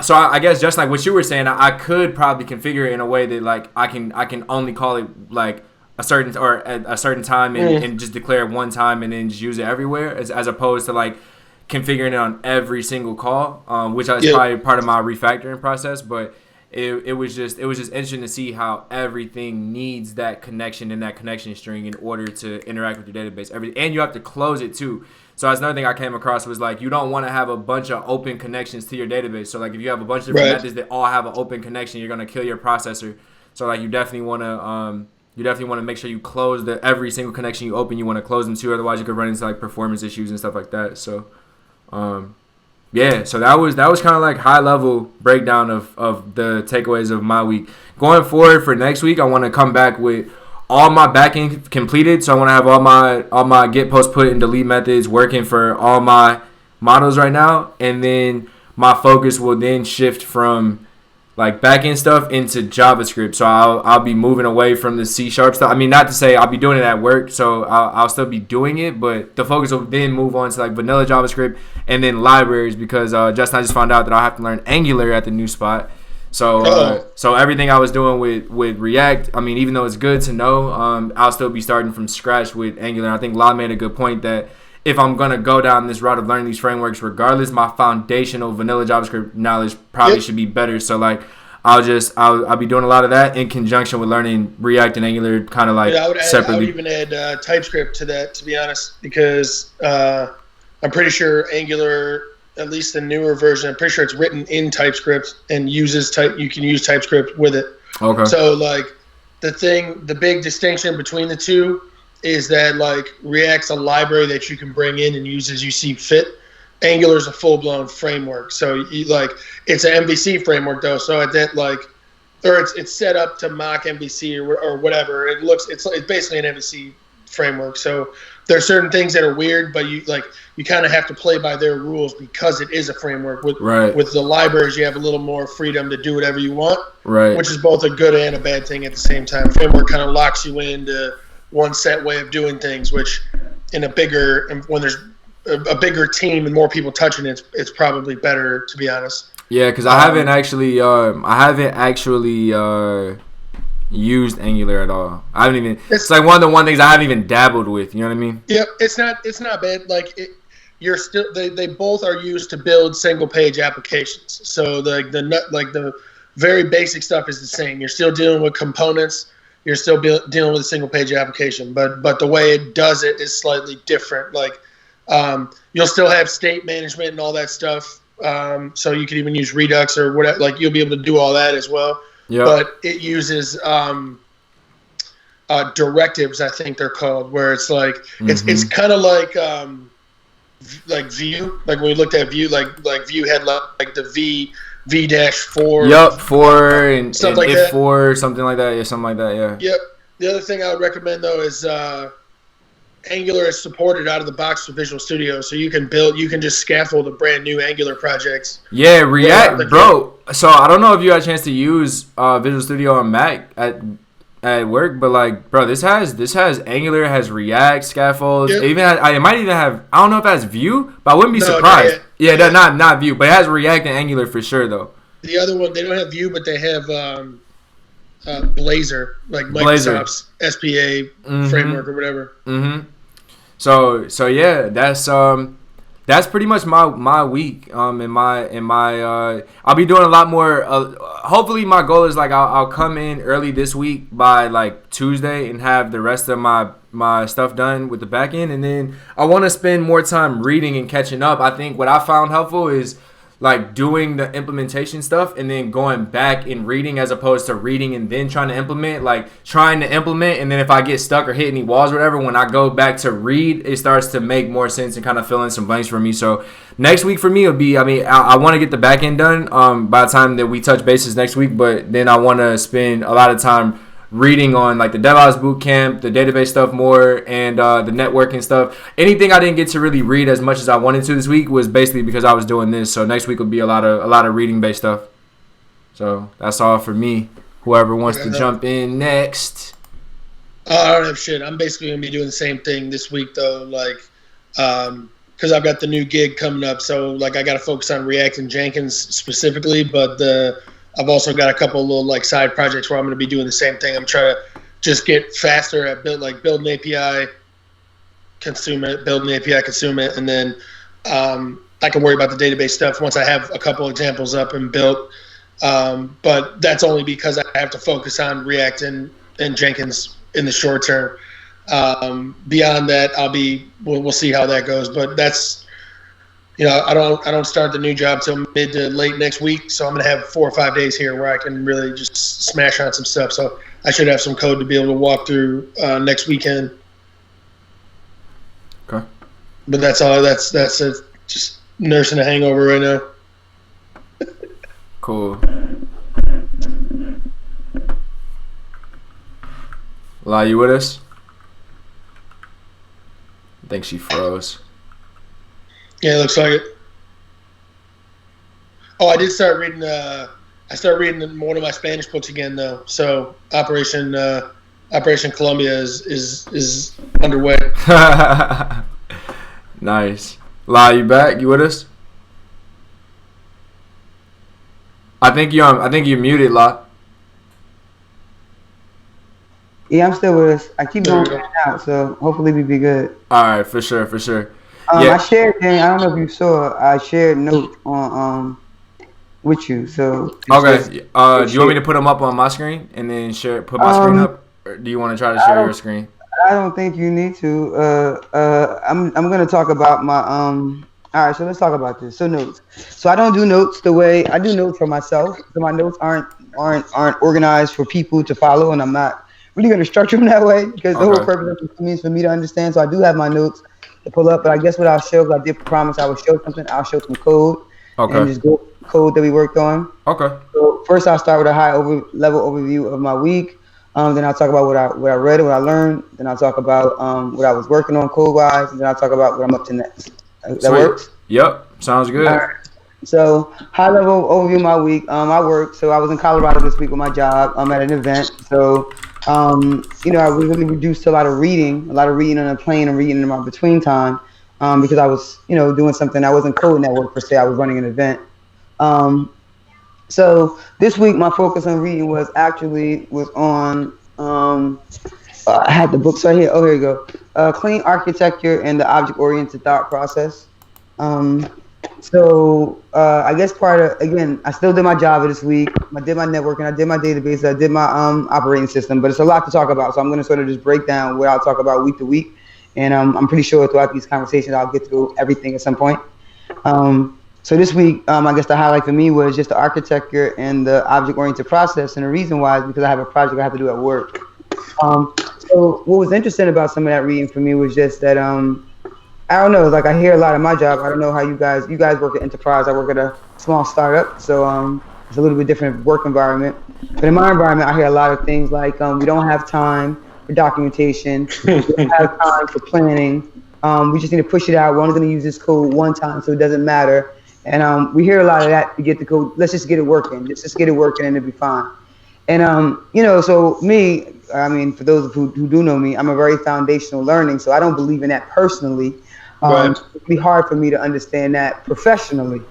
so I guess just like what you were saying, I could probably configure it in a way that like I can only call it like a certain or at a certain time and just declare it one time and then just use it everywhere, as opposed to like configuring it on every single call, which is probably part of my refactoring process. But it was just interesting to see how everything needs that connection and that connection string in order to interact with your database. And you have to close it too. So that's another thing I came across was like you don't want to have a bunch of open connections to your database. So like if you have a bunch of different methods that all have an open connection, you're gonna kill your processor. So like you definitely want to make sure you close every single connection you open. You want to close them too, otherwise you could run into like performance issues and stuff like that. So so that was kind of like high level breakdown of the takeaways of my week. Going forward for next week, I want to come back with all my backend completed. So I want to have all my get, post, put, and delete methods working for all my models right now, and then my focus will then shift from like backend stuff into JavaScript. So I'll be moving away from the C# stuff. I mean, not to say I'll be doing it at work, so I'll still be doing it, but the focus will then move on to like vanilla JavaScript and then libraries, because I just found out that I'll have to learn Angular at the new spot. So everything I was doing with React, I mean, even though it's good to know, I'll still be starting from scratch with Angular. And I think La made a good point that if I'm going to go down this route of learning these frameworks regardless, my foundational vanilla JavaScript knowledge probably should be better. So like I'll be doing a lot of that in conjunction with learning React and Angular kind of like separately. I would even add TypeScript to that, to be honest, because I'm pretty sure Angular, at least the newer version, I'm pretty sure it's written in TypeScript and you can use TypeScript with it. Okay. So like the big distinction between the two is that like React's a library that you can bring in and use as you see fit. Angular is a full-blown framework. So it's an MVC framework though. So it's set up to mock MVC or whatever. It's basically an MVC framework. So there are certain things that are weird, but you kind of have to play by their rules because it is a framework. With the libraries, you have a little more freedom to do whatever you want, which is both a good and a bad thing at the same time. Framework kind of locks you into one set way of doing things, which when there's a bigger team and more people touching it, it's probably better, to be honest. Yeah, because I haven't actually used Angular at all. I haven't even. It's like one of the things I haven't even dabbled with. You know what I mean? Yep. It's not bad. Like you're still. They both are used to build single page applications. So the very basic stuff is the same. You're still dealing with components. You're still dealing with a single page application. But the way it does it is slightly different. Like you'll still have state management and all that stuff. So you can even use Redux or whatever. Like you'll be able to do all that as well. Yep. But it uses directives, I think they're called, where it's like it's kind of like Vue. Like when we looked at Vue, like Vue had like the V-4. Yep, 4 and stuff like that. 4, something like that. Yeah, something like that. Yeah. Yep. The other thing I would recommend though is Angular is supported out of the box with Visual Studio, so you can just scaffold a brand new Angular projects. Yeah, React, bro. So I don't know if you had a chance to use Visual Studio on Mac at work, but like, bro, this has Angular, it has React scaffolds. Yep. It might even have, I don't know if it has Vue, but I wouldn't be surprised. Not Vue, but it has React and Angular for sure though. The other one, they don't have Vue, but they have Blazor, like Microsoft's SPA framework or whatever. Mm-hmm. So yeah, that's pretty much my week. I'll be doing a lot more. Hopefully, my goal is like I'll come in early this week by like Tuesday and have the rest of my stuff done with the back end, and then I want to spend more time reading and catching up. I think what I found helpful is like doing the implementation stuff and then going back and reading as opposed to reading and then trying to implement. Like trying to implement and then if I get stuck or hit any walls or whatever, when I go back to read, it starts to make more sense and kind of fill in some blanks for me. So next week for me will be, I want to get the back end done by the time that we touch bases next week, but then I want to spend a lot of time reading on like the DevOps Bootcamp, the database stuff more, and the networking stuff. Anything I didn't get to really read as much as I wanted to this week was basically because I was doing this. So next week will be a lot of reading based stuff. So that's all for me. Whoever wants to jump in next. I don't have shit. I'm basically gonna be doing the same thing this week though, like because I've got the new gig coming up. So like I got to focus on React and Jenkins specifically, but I've also got a couple of little like side projects where I'm going to be doing the same thing. I'm trying to just get faster at build an API, consume it, and then I can worry about the database stuff once I have a couple examples up and built. But that's only because I have to focus on React and Jenkins in the short term. Beyond that, we'll see how that goes. But that's, I don't start the new job till mid to late next week, so I'm gonna have 4 or 5 days here where I can really just smash on some stuff. So I should have some code to be able to walk through next weekend. Okay. But that's all. That's it. Just nursing a hangover right now. Cool. La, you with us? I think she froze. Yeah, it looks like it. Oh, I did start reading. I started reading one of my Spanish books again, though. So Operation Colombia is underway. Nice. La, you back? You with us? I think you're muted, La. Yeah, I'm still with us. I keep going in and out, so hopefully we be good. All right, for sure. Yeah. I shared, I don't know if you saw, I shared notes on with you. So okay. Do you want me to put them up on my screen and then put my screen up, or do you want to try to share your screen? I don't think you need to. I'm gonna talk about my All right, so let's talk about this. So notes. So I don't do notes the way I do notes for myself. So my notes aren't organized for people to follow, and I'm not really going to structure them that way because the whole purpose of it is for me to understand. So I do have my notes to pull up, but I guess what I'll show, I did promise I would show something. I'll show some code and just go code that we worked on. Okay. So first I'll start with a level overview of my week. Then I'll talk about what I read and what I learned. Then I'll talk about what I was working on code-wise, and then I'll talk about what I'm up to next. That works? Yep. Sounds good. All right. So high-level overview of my week. I worked. So I was in Colorado this week with my job. I'm at an event. So, I was really reduced to a lot of reading on a plane and reading in my between time because I was, doing something. I wasn't coding at work per se. I was running an event. So this week, my focus on reading was on, I had the books right here. Oh, here you go. Clean Architecture and the Object-Oriented Thought Process. I guess I still did my Java this week. I did my networking, I did my database, I did my operating system, but it's a lot to talk about. So I'm going to sort of just break down what I'll talk about week to week. And I'm pretty sure throughout these conversations, I'll get through everything at some point. So this week, I guess the highlight for me was just the architecture and the object-oriented process. And the reason why is because I have a project I have to do at work. So what was interesting about some of that reading for me was just that, I don't know, like I hear a lot of my job. I don't know how you guys work at enterprise. I work at a small startup. So it's a little bit different work environment. But in my environment, I hear a lot of things like we don't have time. for documentation. We don't have time for planning. We just need to push it out. We're only going to use this code one time, so it doesn't matter. And we hear a lot of that to get the code. Let's just get it working. Let's just get it working, and it'll be fine. And so me, I mean, for those who do know me, I'm a very foundational learning, so I don't believe in that personally. It'd be hard for me to understand that professionally.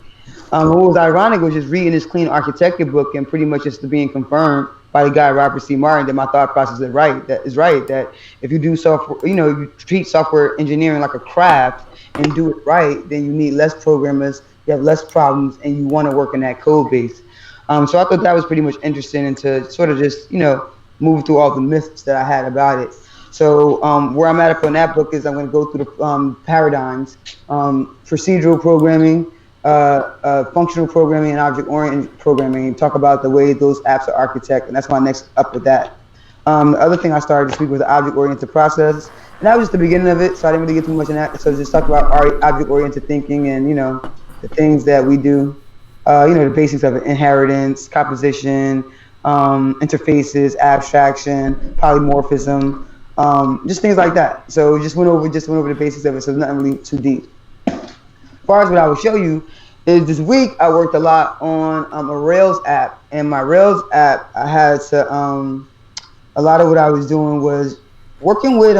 What was ironic was just reading this clean architecture book and pretty much just being confirmed by the guy Robert C. Martin that my thought process is right. That if you do software, you treat software engineering like a craft and do it right, then you need less programmers, you have less problems, and you want to work in that code base. So I thought that was pretty much interesting, and to sort of just move through all the myths that I had about it. So where I'm at on that book is I'm going to go through the paradigms, procedural programming, functional programming, and object-oriented programming, and talk about the way those apps are architected, and that's my next up with that. The other thing I started this week was the object-oriented process, and that was just the beginning of it, so I didn't really get too much in that. So just talk about object-oriented thinking and, the things that we do, the basics of it: inheritance, composition, interfaces, abstraction, polymorphism, just things like that. So just went over the basics of it, so nothing really too deep. As far as what I will show you is this week I worked a lot on a Rails app, and my Rails app, I had to a lot of what I was doing was working with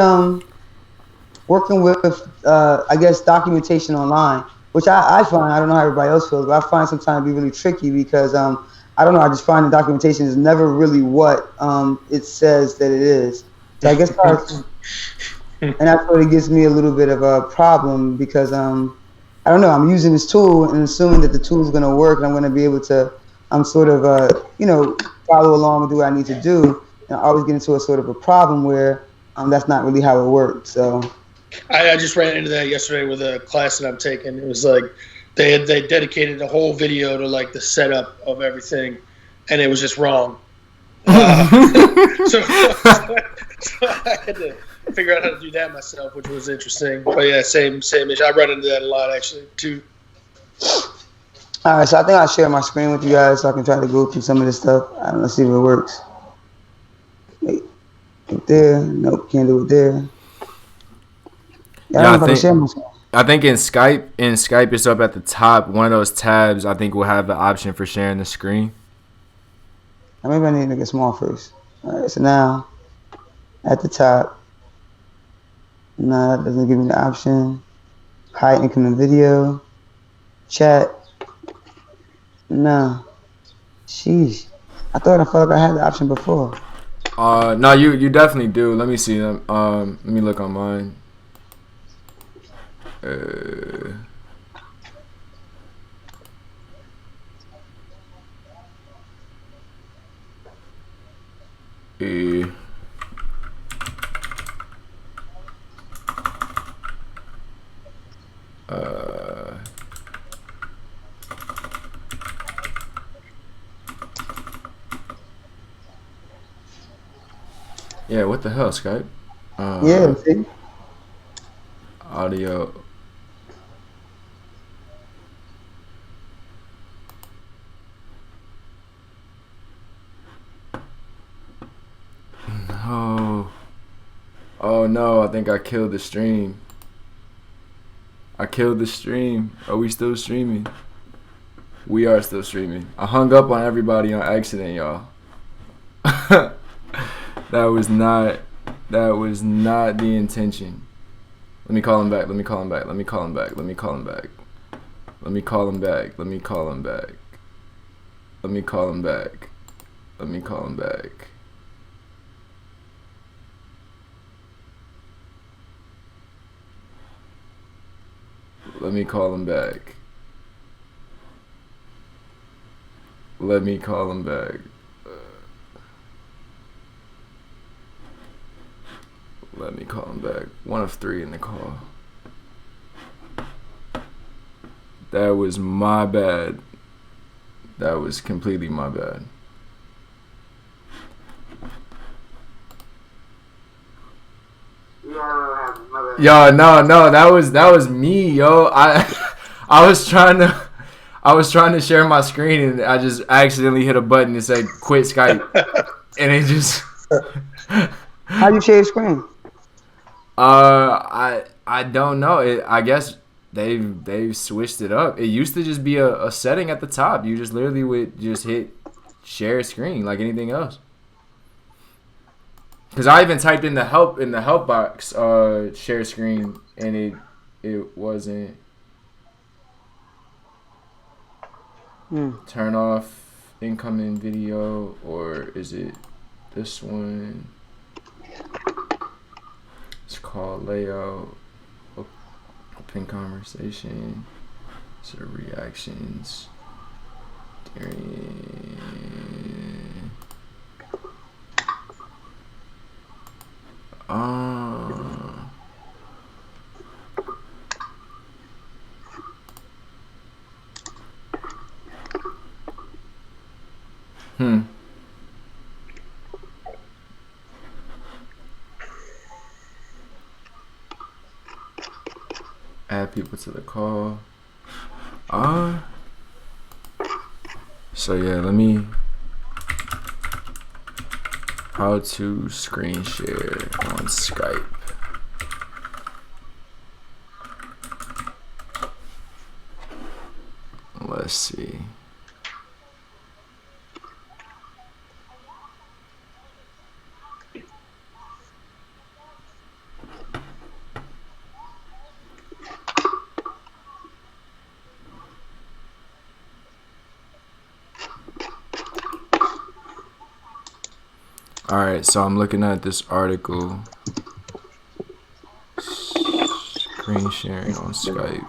I guess documentation online, which I find, I don't know how everybody else feels, but I find sometimes to be really tricky because I don't know, I just find the documentation is never really what it says that it is. So I guess and that's what it gives me a little bit of a problem because I don't know, I'm using this tool and assuming that the tool is going to work and I'm going to be able to follow along and do what I need to do. And I always get into a sort of a problem where that's not really how it works. So I just ran into that yesterday with a class that I'm taking. It was like they dedicated a whole video to like the setup of everything, and it was just wrong. So I had to figure out how to do that myself, which was interesting. But yeah, same issue. I run into that a lot actually too. All right, so I think I'll share my screen with you guys so I can try to go through some of this stuff. I don't know, see if it works. Wait, right there. Nope, can't do it there. I think in Skype it's up at the top. One of those tabs I think will have the option for sharing the screen. Maybe I need to make it small first. All right, so now at the top, no, that doesn't give me the option. Hide incoming video, chat. No, sheesh. I felt like I had the option before. No, you definitely do. Let me see them. Let me look on mine. Yeah, what the hell, Skype? Yeah, see? Audio. No. Oh no, I think I killed the stream. Are we still streaming? We are still streaming. I hung up on everybody on accident, y'all. That was not the intention. Let me call him back. One of three in the call. That was my bad. That was completely my bad. Yo, no, that was me, yo. I was trying to share my screen and I just accidentally hit a button that said quit Skype. And it just How you share your screen? I don't know. I guess they've switched it up. It used to just be a setting at the top. You just literally would just hit share screen like anything else. Because I even typed in the help box share screen, and it wasn't. Turn off incoming video, or is it this one? It's called layout. Open conversation. So reactions. Add people to the call. So yeah, let me. How to screen share on Skype. Let's see. All right, so I'm looking at this article. Screen sharing on Skype.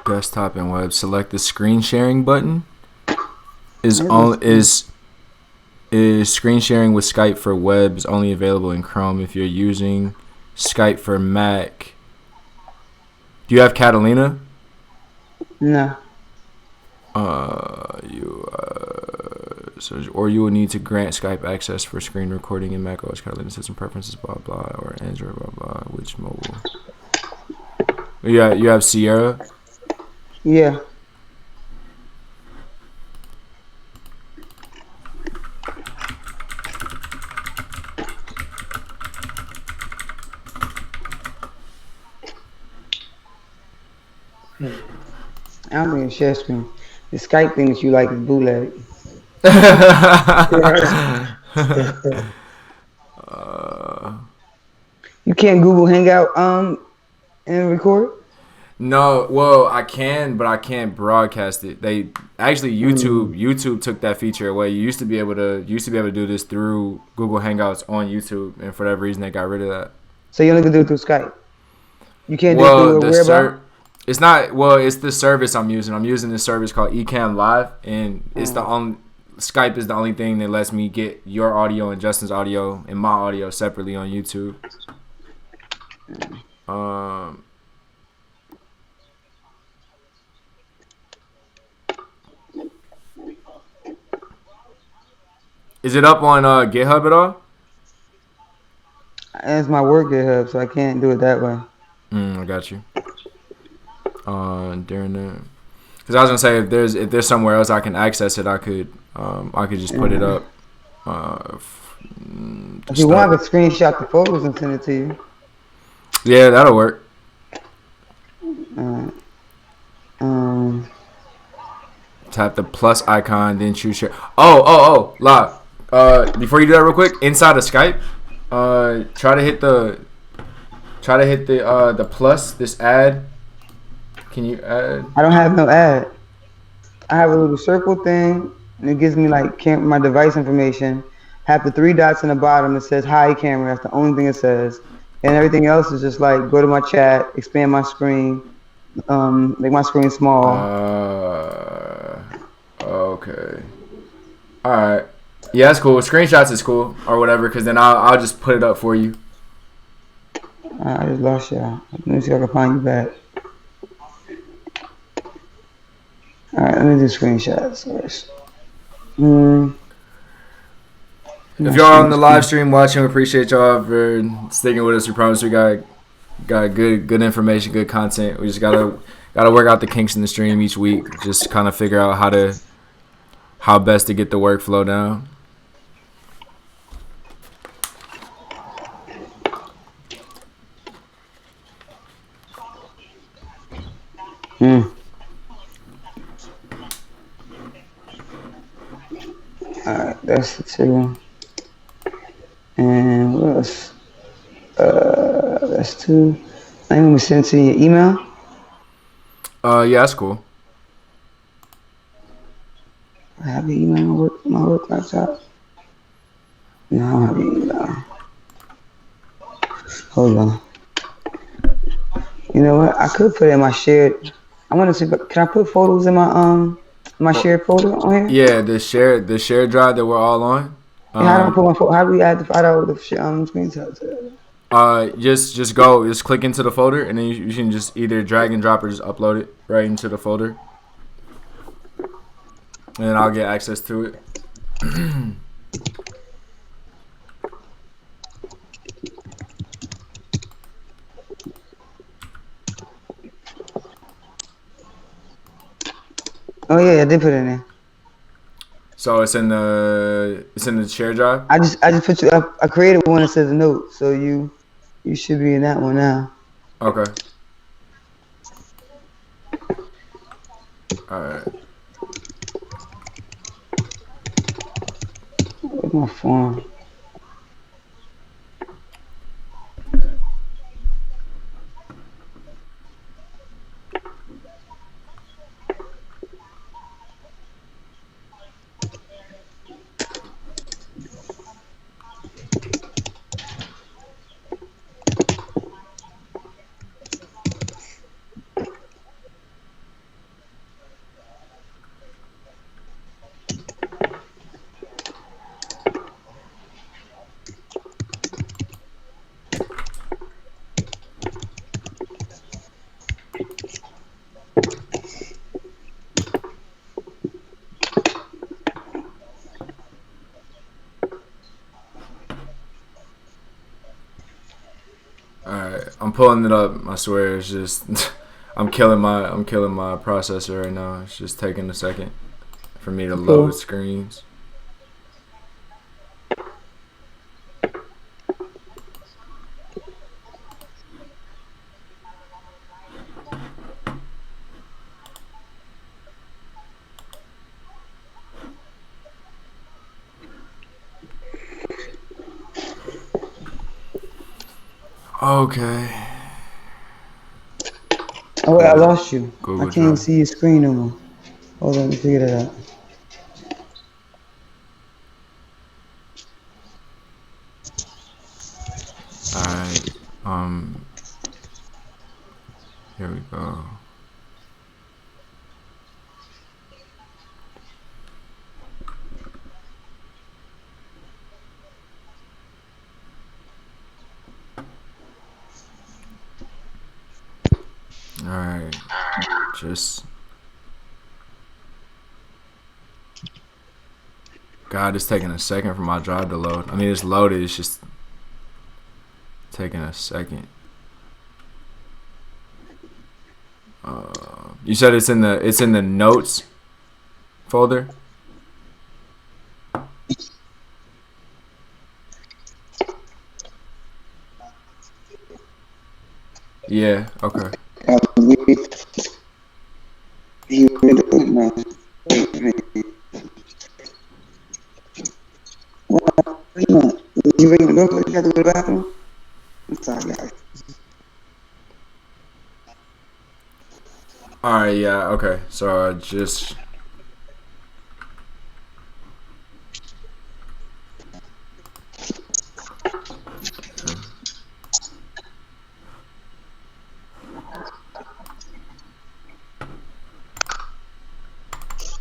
Desktop and web. Select the screen sharing button. Is screen sharing with Skype for web is only available in Chrome. If you're using Skype for Mac, do you have Catalina? No. Or you will need to grant Skype access for screen recording in Mac OS Catalina system preferences, blah blah, or Android, blah blah. Which mobile? Yeah, you have Sierra. Yeah. I don't think it's share screen. The Skype thing that you like is bootleg. You can't Google Hangout and record? No, well I can, but I can't broadcast it. They actually YouTube took that feature away. You used to be able to do this through Google Hangouts on YouTube, and for that reason they got rid of that. So you only can do it through Skype. You can't do it through wherever. It's not. Well, it's the service I'm using. I'm using this service called Ecamm Live, and it's the only. Skype is the only thing that lets me get your audio and Justin's audio and my audio separately on YouTube. Is it up on GitHub at all? It's my work GitHub, so I can't do it that way. I got you. During the, because I was gonna say if there's somewhere else I can access it, I could just put it up. If you want, I could screenshot the photos and send it to you. Yeah, that'll work. Tap the plus icon, then choose share. La. Before you do that, real quick, inside of Skype, try to hit the plus. This add. Can you add? I don't have no ad. I have a little circle thing, and it gives me like my device information. Have the 3 dots in the bottom. It says "Hi camera." That's the only thing it says, and everything else is just like go to my chat, expand my screen, make my screen small. Okay. All right. Yeah, that's cool. Screenshots is cool or whatever, because then I'll just put it up for you. I just lost y'all. Let me see if I can find you back. Alright, let me do screenshots first. If y'all on the live stream watching, we appreciate y'all for sticking with us. We promise we got good information, good content. We just gotta work out the kinks in the stream each week. Just kind of figure out how best to get the workflow down. Alright, that's the 2. And what else? That's 2. I'm gonna send it to your email. Yeah, that's cool. I have your email on my work laptop. No, I don't have your email. Hold on. You know what? I could put it in my shared. I want to see. Can I put photos in my shared folder on here? Yeah, the shared drive that we're all on. How do I put my photo? How do we add the screenshots? Just click into the folder, and then you can just either drag and drop or just upload it right into the folder, and then I'll get access to it. Oh yeah, I did put it in there. So it's in the share drive. I just put you up. I created one that says note, so you should be in that one now. Okay. All right. Where's my form? I'm pulling it up. I swear, it's just I'm killing my processor right now. It's just taking a second for me to load screens. Okay. Oh wait, I lost you. Google I can't Drive. see your screen no more. Hold on, let me figure that out. Alright. Here we go. Alright. God, it's taking a second for my drive to load. I mean, it's loaded. It's just taking a second. You said it's in the notes folder. Yeah. Okay. You ready to go? You got to go to the bathroom? I'm sorry, guys. Alright, yeah, okay. So I just...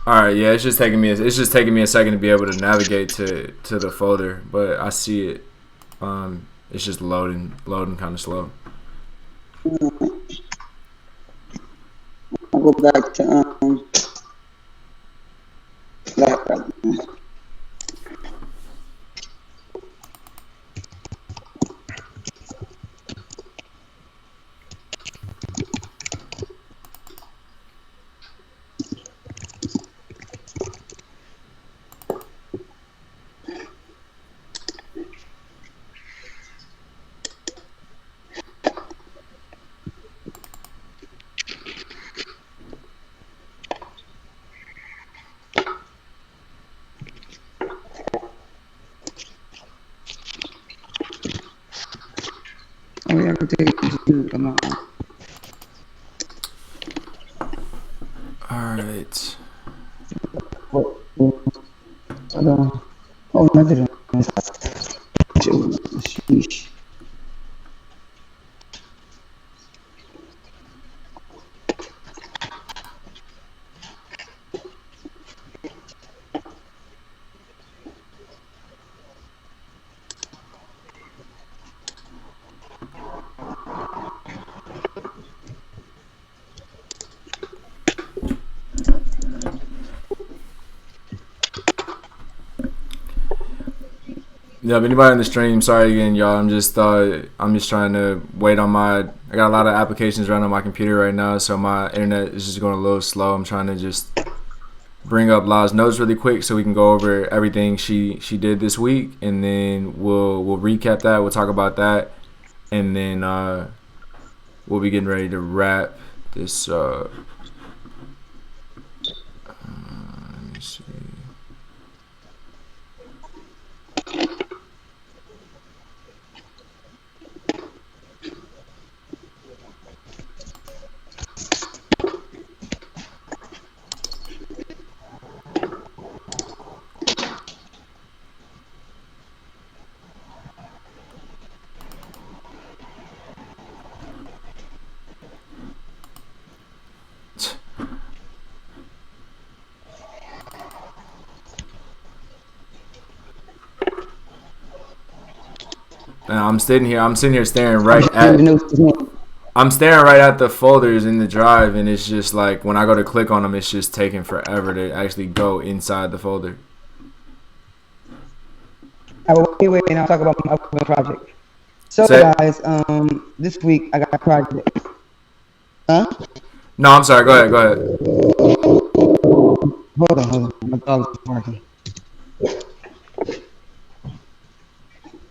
Alright, yeah, it's just taking me a second to be able to navigate to the folder, but I see it. It's just loading kind of slow. I'll go back to laptop. All right. Oh, nothing. Sheesh. Yeah, if anybody in the stream, sorry again, y'all. I'm just trying to wait on my. I got a lot of applications running on my computer right now, so my internet is just going a little slow. I'm trying to just bring up La's notes really quick so we can go over everything she did this week, and then we'll recap that. We'll talk about that, and then we'll be getting ready to wrap this. Let me see. And I'm sitting here staring right at. I'm staring right at the folders in the drive, and it's just like when I go to click on them, it's just taking forever to actually go inside the folder. Anyway, and I'll talk about my upcoming project. So, guys, this week I got a project. Huh? No, I'm sorry. Go ahead. Hold on. My dog's barking.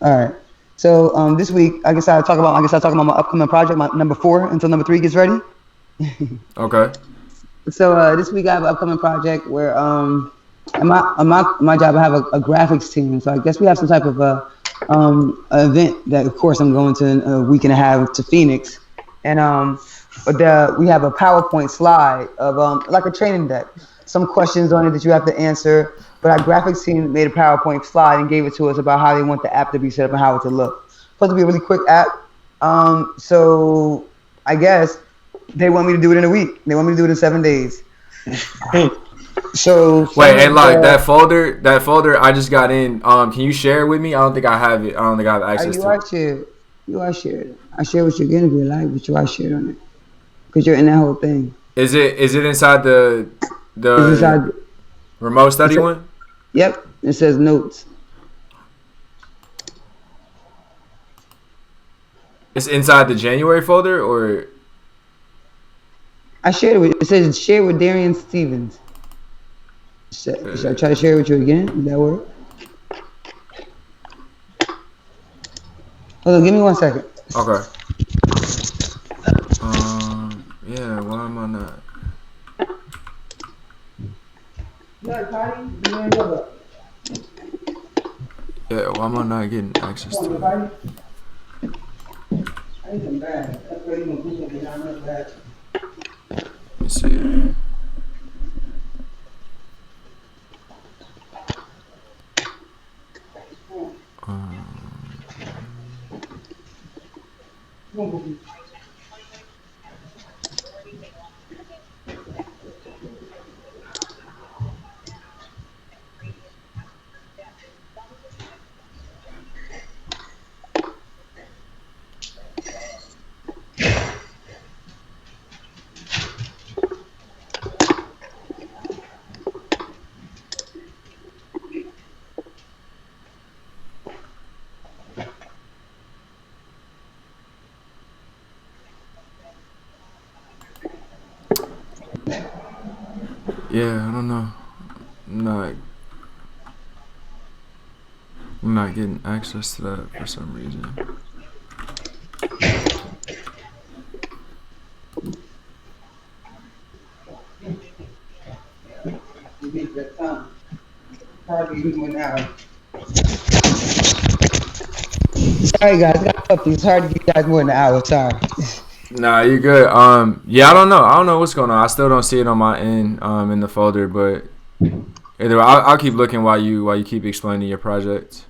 All right. So this week, I guess I'll talk about my upcoming project, my number 4 until number 3 gets ready. Okay. So this week I have an upcoming project where at my job I have a graphics team. So I guess we have some type of event that of course I'm going to in a week and a half to Phoenix, and we have a PowerPoint slide of like a training deck, some questions on it that you have to answer. But our graphics team made a PowerPoint slide and gave it to us about how they want the app to be set up and how it to look. It's supposed to be a really quick app. So I guess they want me to do it in a week. They want me to do it in 7 days. So wait, hey, like that folder I just got in. Can you share it with me? I don't think I have it. I don't think I have access to it. You are shared. I share what you're gonna be like, but you are shared on it because you're in that whole thing. Is it inside the remote study one? Yep, it says notes. It's inside the January folder, or I shared it with. It says share with Darian Stevens. Should I try to share it with you again? Does that work? Hold on, give me 1 second. Okay. Yeah. Why am I not? Yeah, why am I not getting access to it? Let me see. Yeah, I don't know. I'm not getting access to that for some reason. Sorry, guys. I got something. It's hard to give you guys more than an hour. Sorry. Nah, you're good. Yeah, I don't know. I don't know what's going on. I still don't see it on my end, in the folder. But either way, I'll keep looking while you keep explaining your project.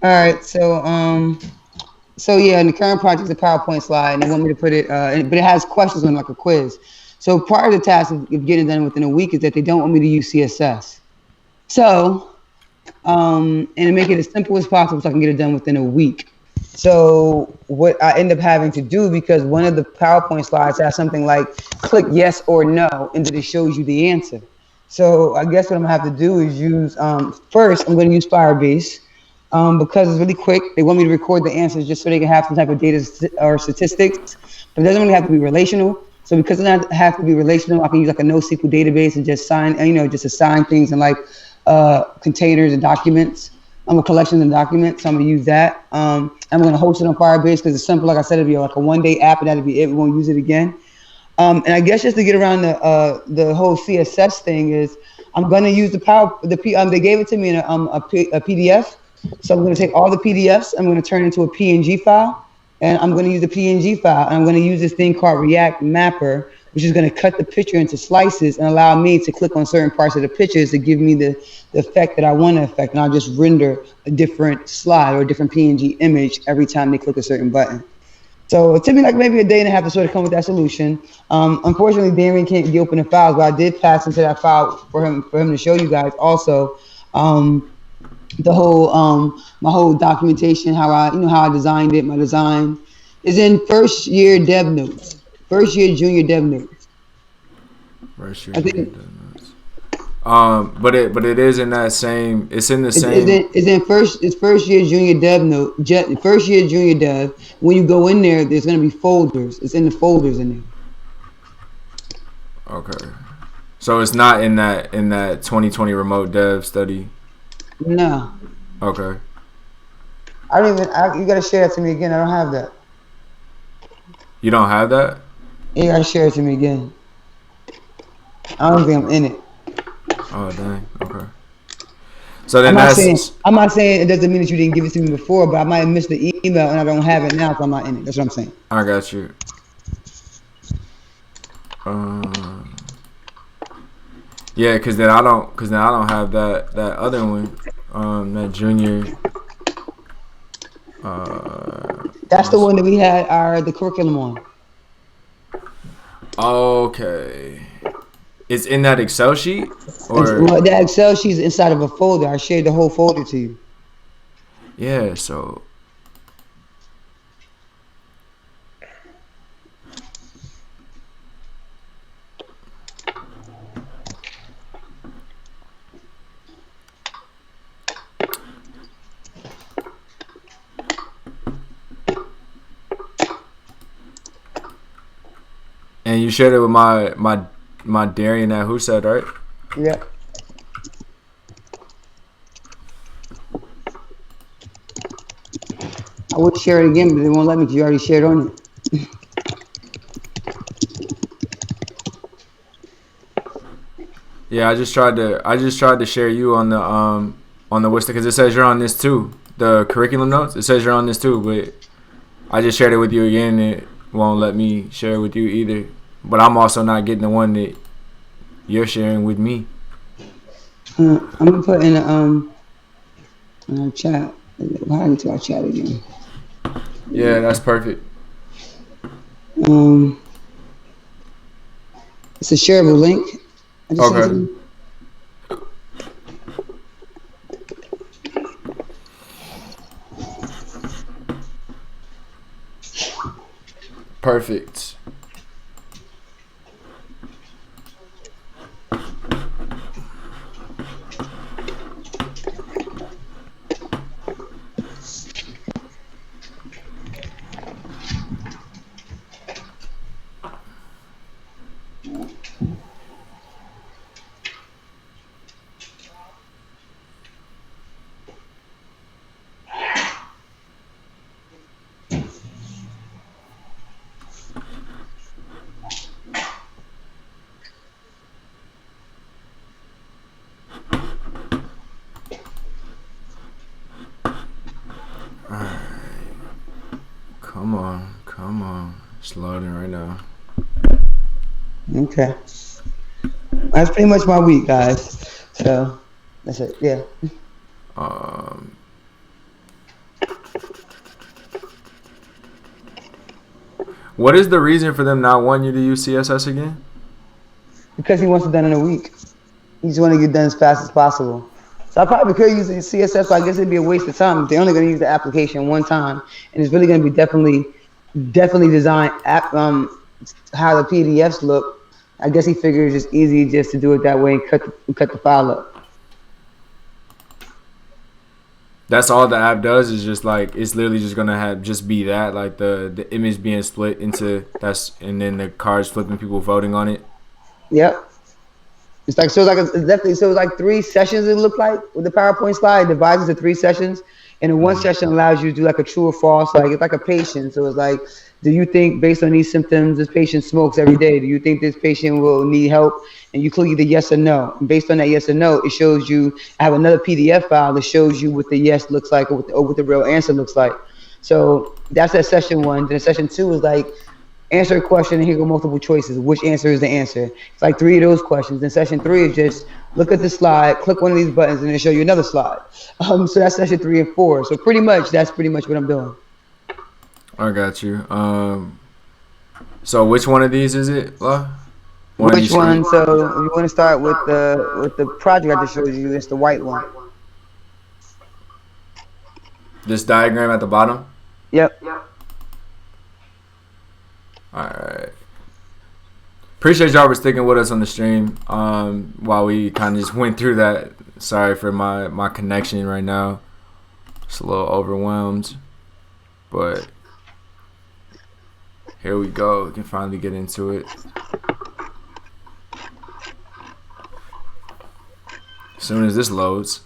All right. So yeah, in the current project, it's a PowerPoint slide, and they want me to put it, but it has questions on like a quiz. So part of the task of getting it done within a week is that they don't want me to use CSS. So, and to make it as simple as possible so I can get it done within a week. So what I end up having to do, because one of the PowerPoint slides has something like click yes or no, and then it shows you the answer. So I guess what I'm gonna have to do is use, first I'm gonna use Firebase. Because it's really quick. They want me to record the answers just so they can have some type of data or statistics, but it doesn't really have to be relational. So because it doesn't have to be relational, I can use like a NoSQL database and just just assign things in like containers and documents. I'm a collection of documents, so I'm gonna use that. I'm gonna host it on Firebase because it's simple. Like I said, it'll be like a one-day app, and that'll be it. We won't use it again. And I guess just to get around the whole CSS thing is, I'm gonna use they gave it to me in a PDF. So I'm going to take all the PDFs, I'm going to turn it into a PNG file, and I'm going to use the PNG file, and I'm going to use this thing called React Mapper, which is going to cut the picture into slices and allow me to click on certain parts of the pictures to give me the effect that I want to affect, and I'll just render a different slide or a different PNG image every time they click a certain button. So it took me like maybe a day and a half to sort of come with that solution. Unfortunately, Darian can't open the files, but I did pass into that file for him to show you guys also. The whole my whole documentation, how I designed it. My design is in first year dev notes, first year junior dev notes. First year junior dev notes. But it is in that same. It's in the same. It's first year junior dev note. First year junior dev. When you go in there, there's gonna be folders. It's in the folders in there. Okay, so it's not in that 2020 remote dev study. No. Okay. I don't even. You gotta share it to me again. I don't have that. You don't have that? You gotta share it to me again. I don't think I'm in it. Oh dang. Okay. So then I'm not saying it doesn't mean that you didn't give it to me before, but I might have missed the email and I don't have it now, so I'm not in it. That's what I'm saying. I got you. Yeah, because then I don't have that other one, that junior. That's the one that we had the curriculum on. Okay, it's in that Excel sheet, or that Excel sheet is inside of a folder. I shared the whole folder to you. Yeah, so. And you shared it with my Darian at Who Said, right? Yeah. I would share it again, but they won't let me because you already shared on it. Yeah, I just tried to share you on the Wista because it says you're on this too. The curriculum notes, it says you're on this too, but I just shared it with you again. It won't let me share it with you either. But I'm also not getting the one that you're sharing with me. I'm gonna put in our chat. How do I get to our chat again? Yeah, that's perfect. It's a shareable link. Okay. Perfect. It's loading right now. Okay. That's pretty much my week, guys. So that's it. Yeah. What is the reason for them not wanting you to use CSS again? Because he wants it done in a week. He just want to get done as fast as possible. So I probably could use CSS, but I guess it'd be a waste of time. They're only going to use the application one time, and it's really going to be definitely designed how the PDFs look. I guess he figures it's easy just to do it that way and cut the file up. That's all the app does, is just like, it's literally just gonna be that, like the image being split into and then the cards flipping, people voting on it. Yep. It's like 3 sessions. It looked like with the PowerPoint slide, it divides into 3 sessions, and in one session allows you to do like a true or false. Like it's like a patient. So it's like, do you think based on these symptoms, this patient smokes every day? Do you think this patient will need help? And you click either yes or no. And based on that yes or no, it shows you. I have another PDF file that shows you what the yes looks like or what the real answer looks like. So that's that session 1. Then session 2 is like, answer a question and here go multiple choices. Which answer is the answer? It's like 3 of those questions. Then session 3 is just look at the slide, click one of these buttons, and it'll show you another slide. So that's session 3 and 4. So that's pretty much what I'm doing. I got you. So which one of these is it, La? Which one? So you want to start with the project I just showed you. It's the white one. This diagram at the bottom? Yep. Alright. Appreciate y'all for sticking with us on the stream while we kind of just went through that. Sorry for my connection right now. Just a little overwhelmed. But here we go. We can finally get into it. As soon as this loads.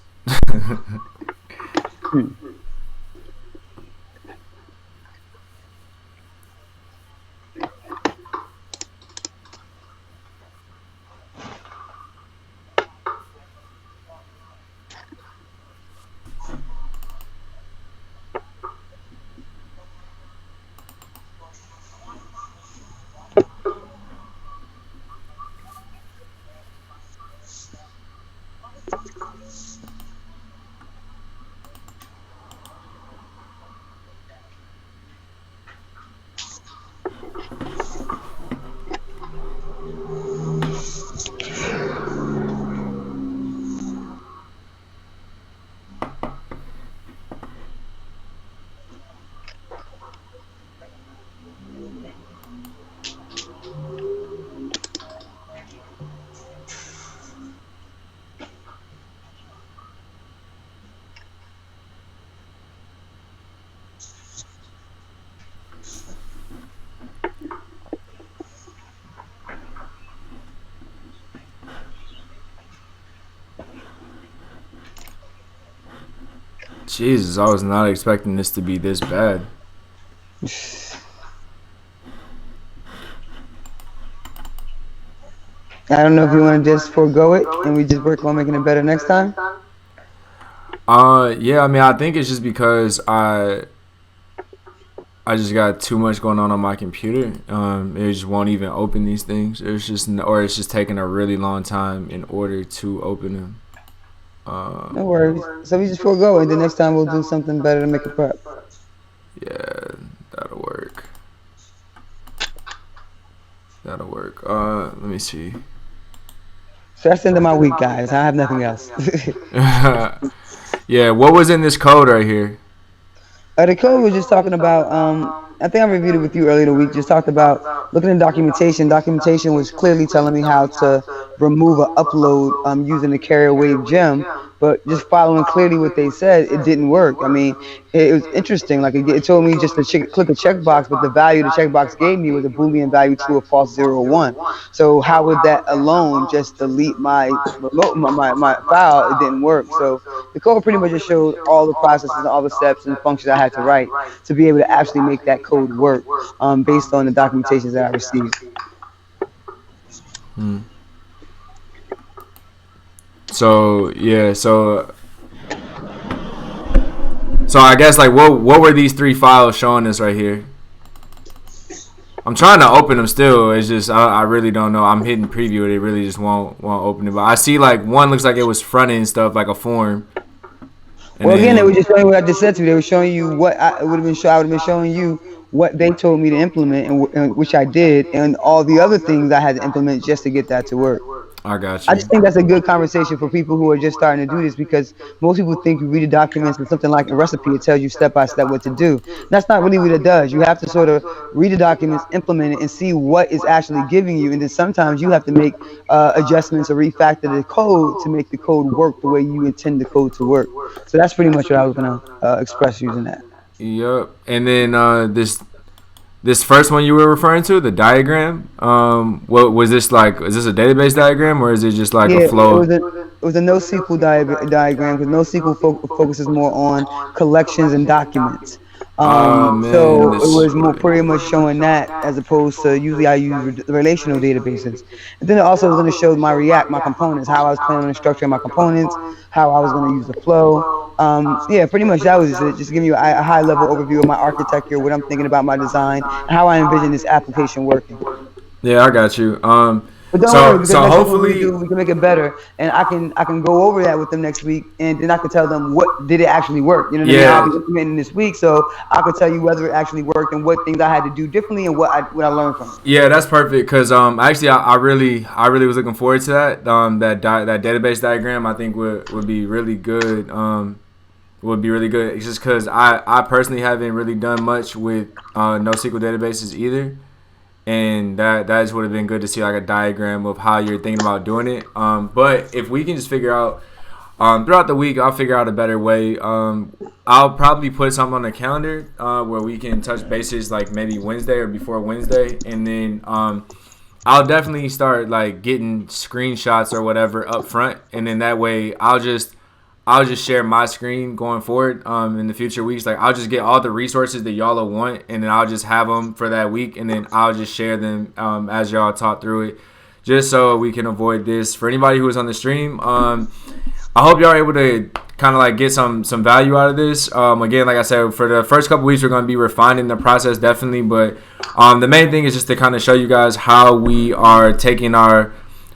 Jesus, I was not expecting this to be this bad. I don't know if you want to just forego it and we just work on making it better next time. Yeah, I mean, I think it's just because I just got too much going on my computer. It just won't even open these things. It's just taking a really long time in order to open them. No worries. So we just forego it. The next time we'll do something better to make it prep. Yeah, that'll work. Let me see. So that's the end of my week, guys. I have nothing else. Yeah, what was in this code right here? The code was just talking about, I think I reviewed it with you earlier in the week, just talked about looking at documentation. Documentation was clearly telling me how to remove an upload using the carrier wave gem, but just following clearly what they said, it didn't work. I mean, it was interesting. Like it told me just to click a checkbox, but the value the checkbox gave me was a Boolean value, true or false, 0 or 1. So how would that alone just delete my file? It didn't work. So the code pretty much just showed all the processes and all the steps and functions I had to write to be able to actually make that code work based on the documentations that I received. So yeah, so I guess like what were these 3 files showing us right here? I'm trying to open them still. It's just I really don't know. I'm hitting preview. It really just won't open it. But I see like one looks like it was front end stuff, like a form. Well, again, they were just showing you what I just said to you. They were showing you what I would have been. I would have been showing you what they told me to implement, and which I did, and all the other things I had to implement just to get that to work. I got you. I just think that's a good conversation for people who are just starting to do this, because most people think you read the documents and something like a recipe, it tells you step by step what to do. That's not really what it does. You have to sort of read the documents, implement it, and see what is actually giving you. And then sometimes you have to make adjustments or refactor the code to make the code work the way you intend the code to work. So that's pretty much what I was going to express using that. Yep. And then this first one you were referring to, the diagram, what was this like? Is this a database diagram or is it just like a flow? It was a NoSQL diagram, because NoSQL focuses more on collections and documents. So it was more pretty much showing that, as opposed to usually I use relational databases. And then it also was going to show my components, how I was planning on structuring my components, how I was going to use the flow. Yeah, pretty much that was it. Just giving you a high level overview of my architecture, what I'm thinking about my design, and how I envision this application working. Yeah, I got you. But don't worry, because hopefully we can make it better, and I can go over that with them next week, and then I can tell them what did it actually work. You know what I mean? I'll be implementing this week, so I can tell you whether it actually worked and what things I had to do differently and what I learned from it. Yeah, that's perfect, because actually I really was looking forward to that. That database diagram I think would be really good. Would be really good. It's just because I personally haven't really done much with NoSQL databases either. And that just would have been good to see like a diagram of how you're thinking about doing it. But if we can just figure out throughout the week, I'll figure out a better way. I'll probably put something on the calendar where we can touch bases like maybe Wednesday or before Wednesday, and then I'll definitely start like getting screenshots or whatever up front, and then that way I'll just share my screen going forward in the future weeks. Like I'll just get all the resources that y'all will want, and then I'll just have them for that week, and then I'll just share them as y'all talk through it, just so we can avoid this. For anybody who is on the stream, I hope y'all are able to kind of like get some value out of this. Again, like I said, for the first couple weeks, we're going to be refining the process definitely, but the main thing is just to kind of show you guys how we are taking our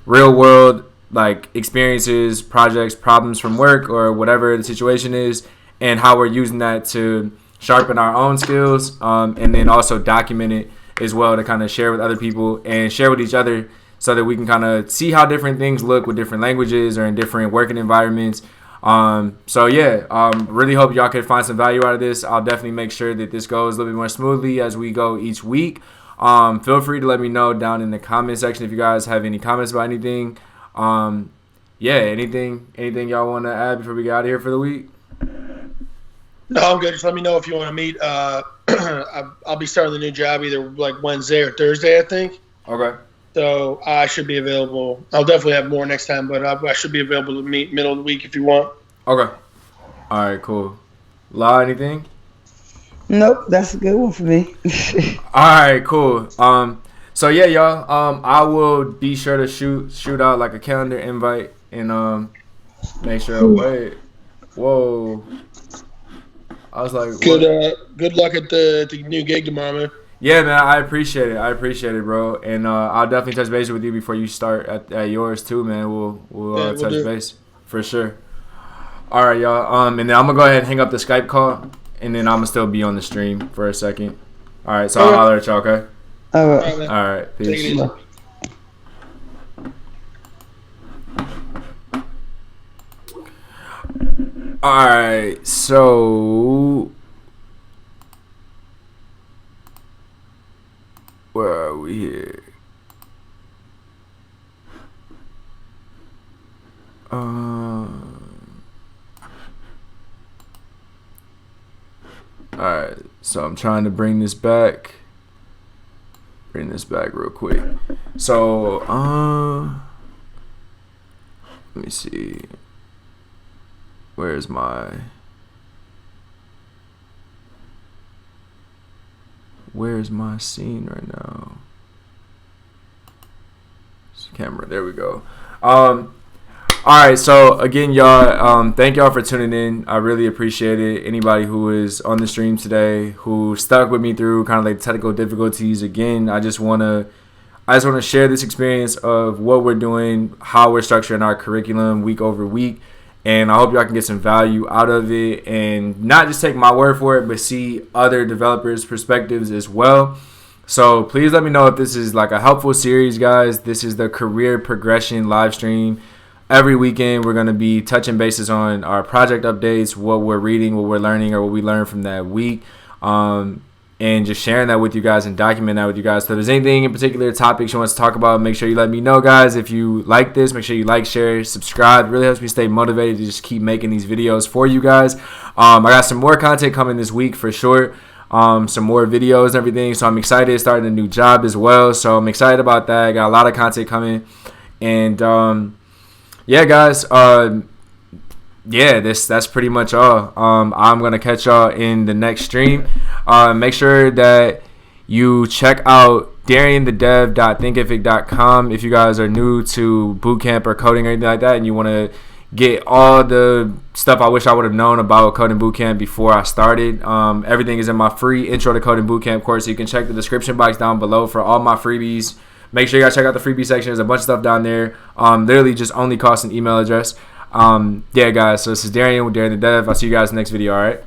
real world like experiences, projects, problems from work or whatever the situation is, and how we're using that to sharpen our own skills, and then also document it as well to kind of share with other people and share with each other, so that we can kind of see how different things look with different languages or in different working environments. So yeah, really hope y'all can find some value out of this. I'll definitely make sure that this goes a little bit more smoothly as we go each week. Feel free to let me know down in the comment section if you guys have any comments about anything. Yeah, anything y'all want to add before we get out of here for the week? No, I'm good. Just let me know if you want to meet. I'll be starting the new job either like Wednesday or Thursday, I think. Okay. So I should be available. I'll definitely have more next time, but I should be available to meet middle of the week if you want. Okay. All right, cool. La, anything? Nope, that's a good one for me. All right, cool. So yeah, y'all. I will be sure to shoot out like a calendar invite and make sure. Wait, whoa. I was like, good luck at the new gig tomorrow, man. Yeah, man. I appreciate it, bro. And I'll definitely touch base with you before you start at yours too, man. We'll touch base for sure. All right, y'all. And then I'm gonna go ahead and hang up the Skype call, and then I'm gonna still be on the stream for a second. All right, so I'll holler at y'all, okay? All right. All right. Peace. All right. So where are we here? All right. So I'm trying to bring this back real quick. So let me see, where's my scene right now? Camera, there we go. All All right, so again, y'all, thank y'all for tuning in. I really appreciate it. Anybody who is on the stream today, who stuck with me through kind of like technical difficulties. Again, I just want to share this experience of what we're doing, how we're structuring our curriculum week over week, and I hope y'all can get some value out of it and not just take my word for it, but see other developers' perspectives as well. So please let me know if this is like a helpful series, guys. This is the Career Progression live stream. Every weekend, we're going to be touching bases on our project updates, what we're reading, what we're learning, or what we learned from that week, and just sharing that with you guys and document that with you guys. So if there's anything in particular, topics you want to talk about, make sure you let me know, guys. If you like this, make sure you like, share, subscribe. It really helps me stay motivated to just keep making these videos for you guys. I got some more content coming this week for sure. Some more videos and everything, so I'm excited. Starting a new job as well, so I'm excited about that. I got a lot of content coming, and yeah, guys, that's pretty much all. I'm gonna catch y'all in the next stream. Make sure that you check out DarianTheDev.thinkific.com if you guys are new to bootcamp or coding or anything like that, and you want to get all the stuff I wish I would have known about Coding Bootcamp before I started. Everything is in my free Intro to Coding Bootcamp course, so you can check the description box down below for all my freebies. Make sure you guys check out the freebie section. There's a bunch of stuff down there. Literally just only costs an email address. Yeah, guys, so this is Darian with Darian the Dev. I'll see you guys in the next video, all right?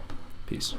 Peace.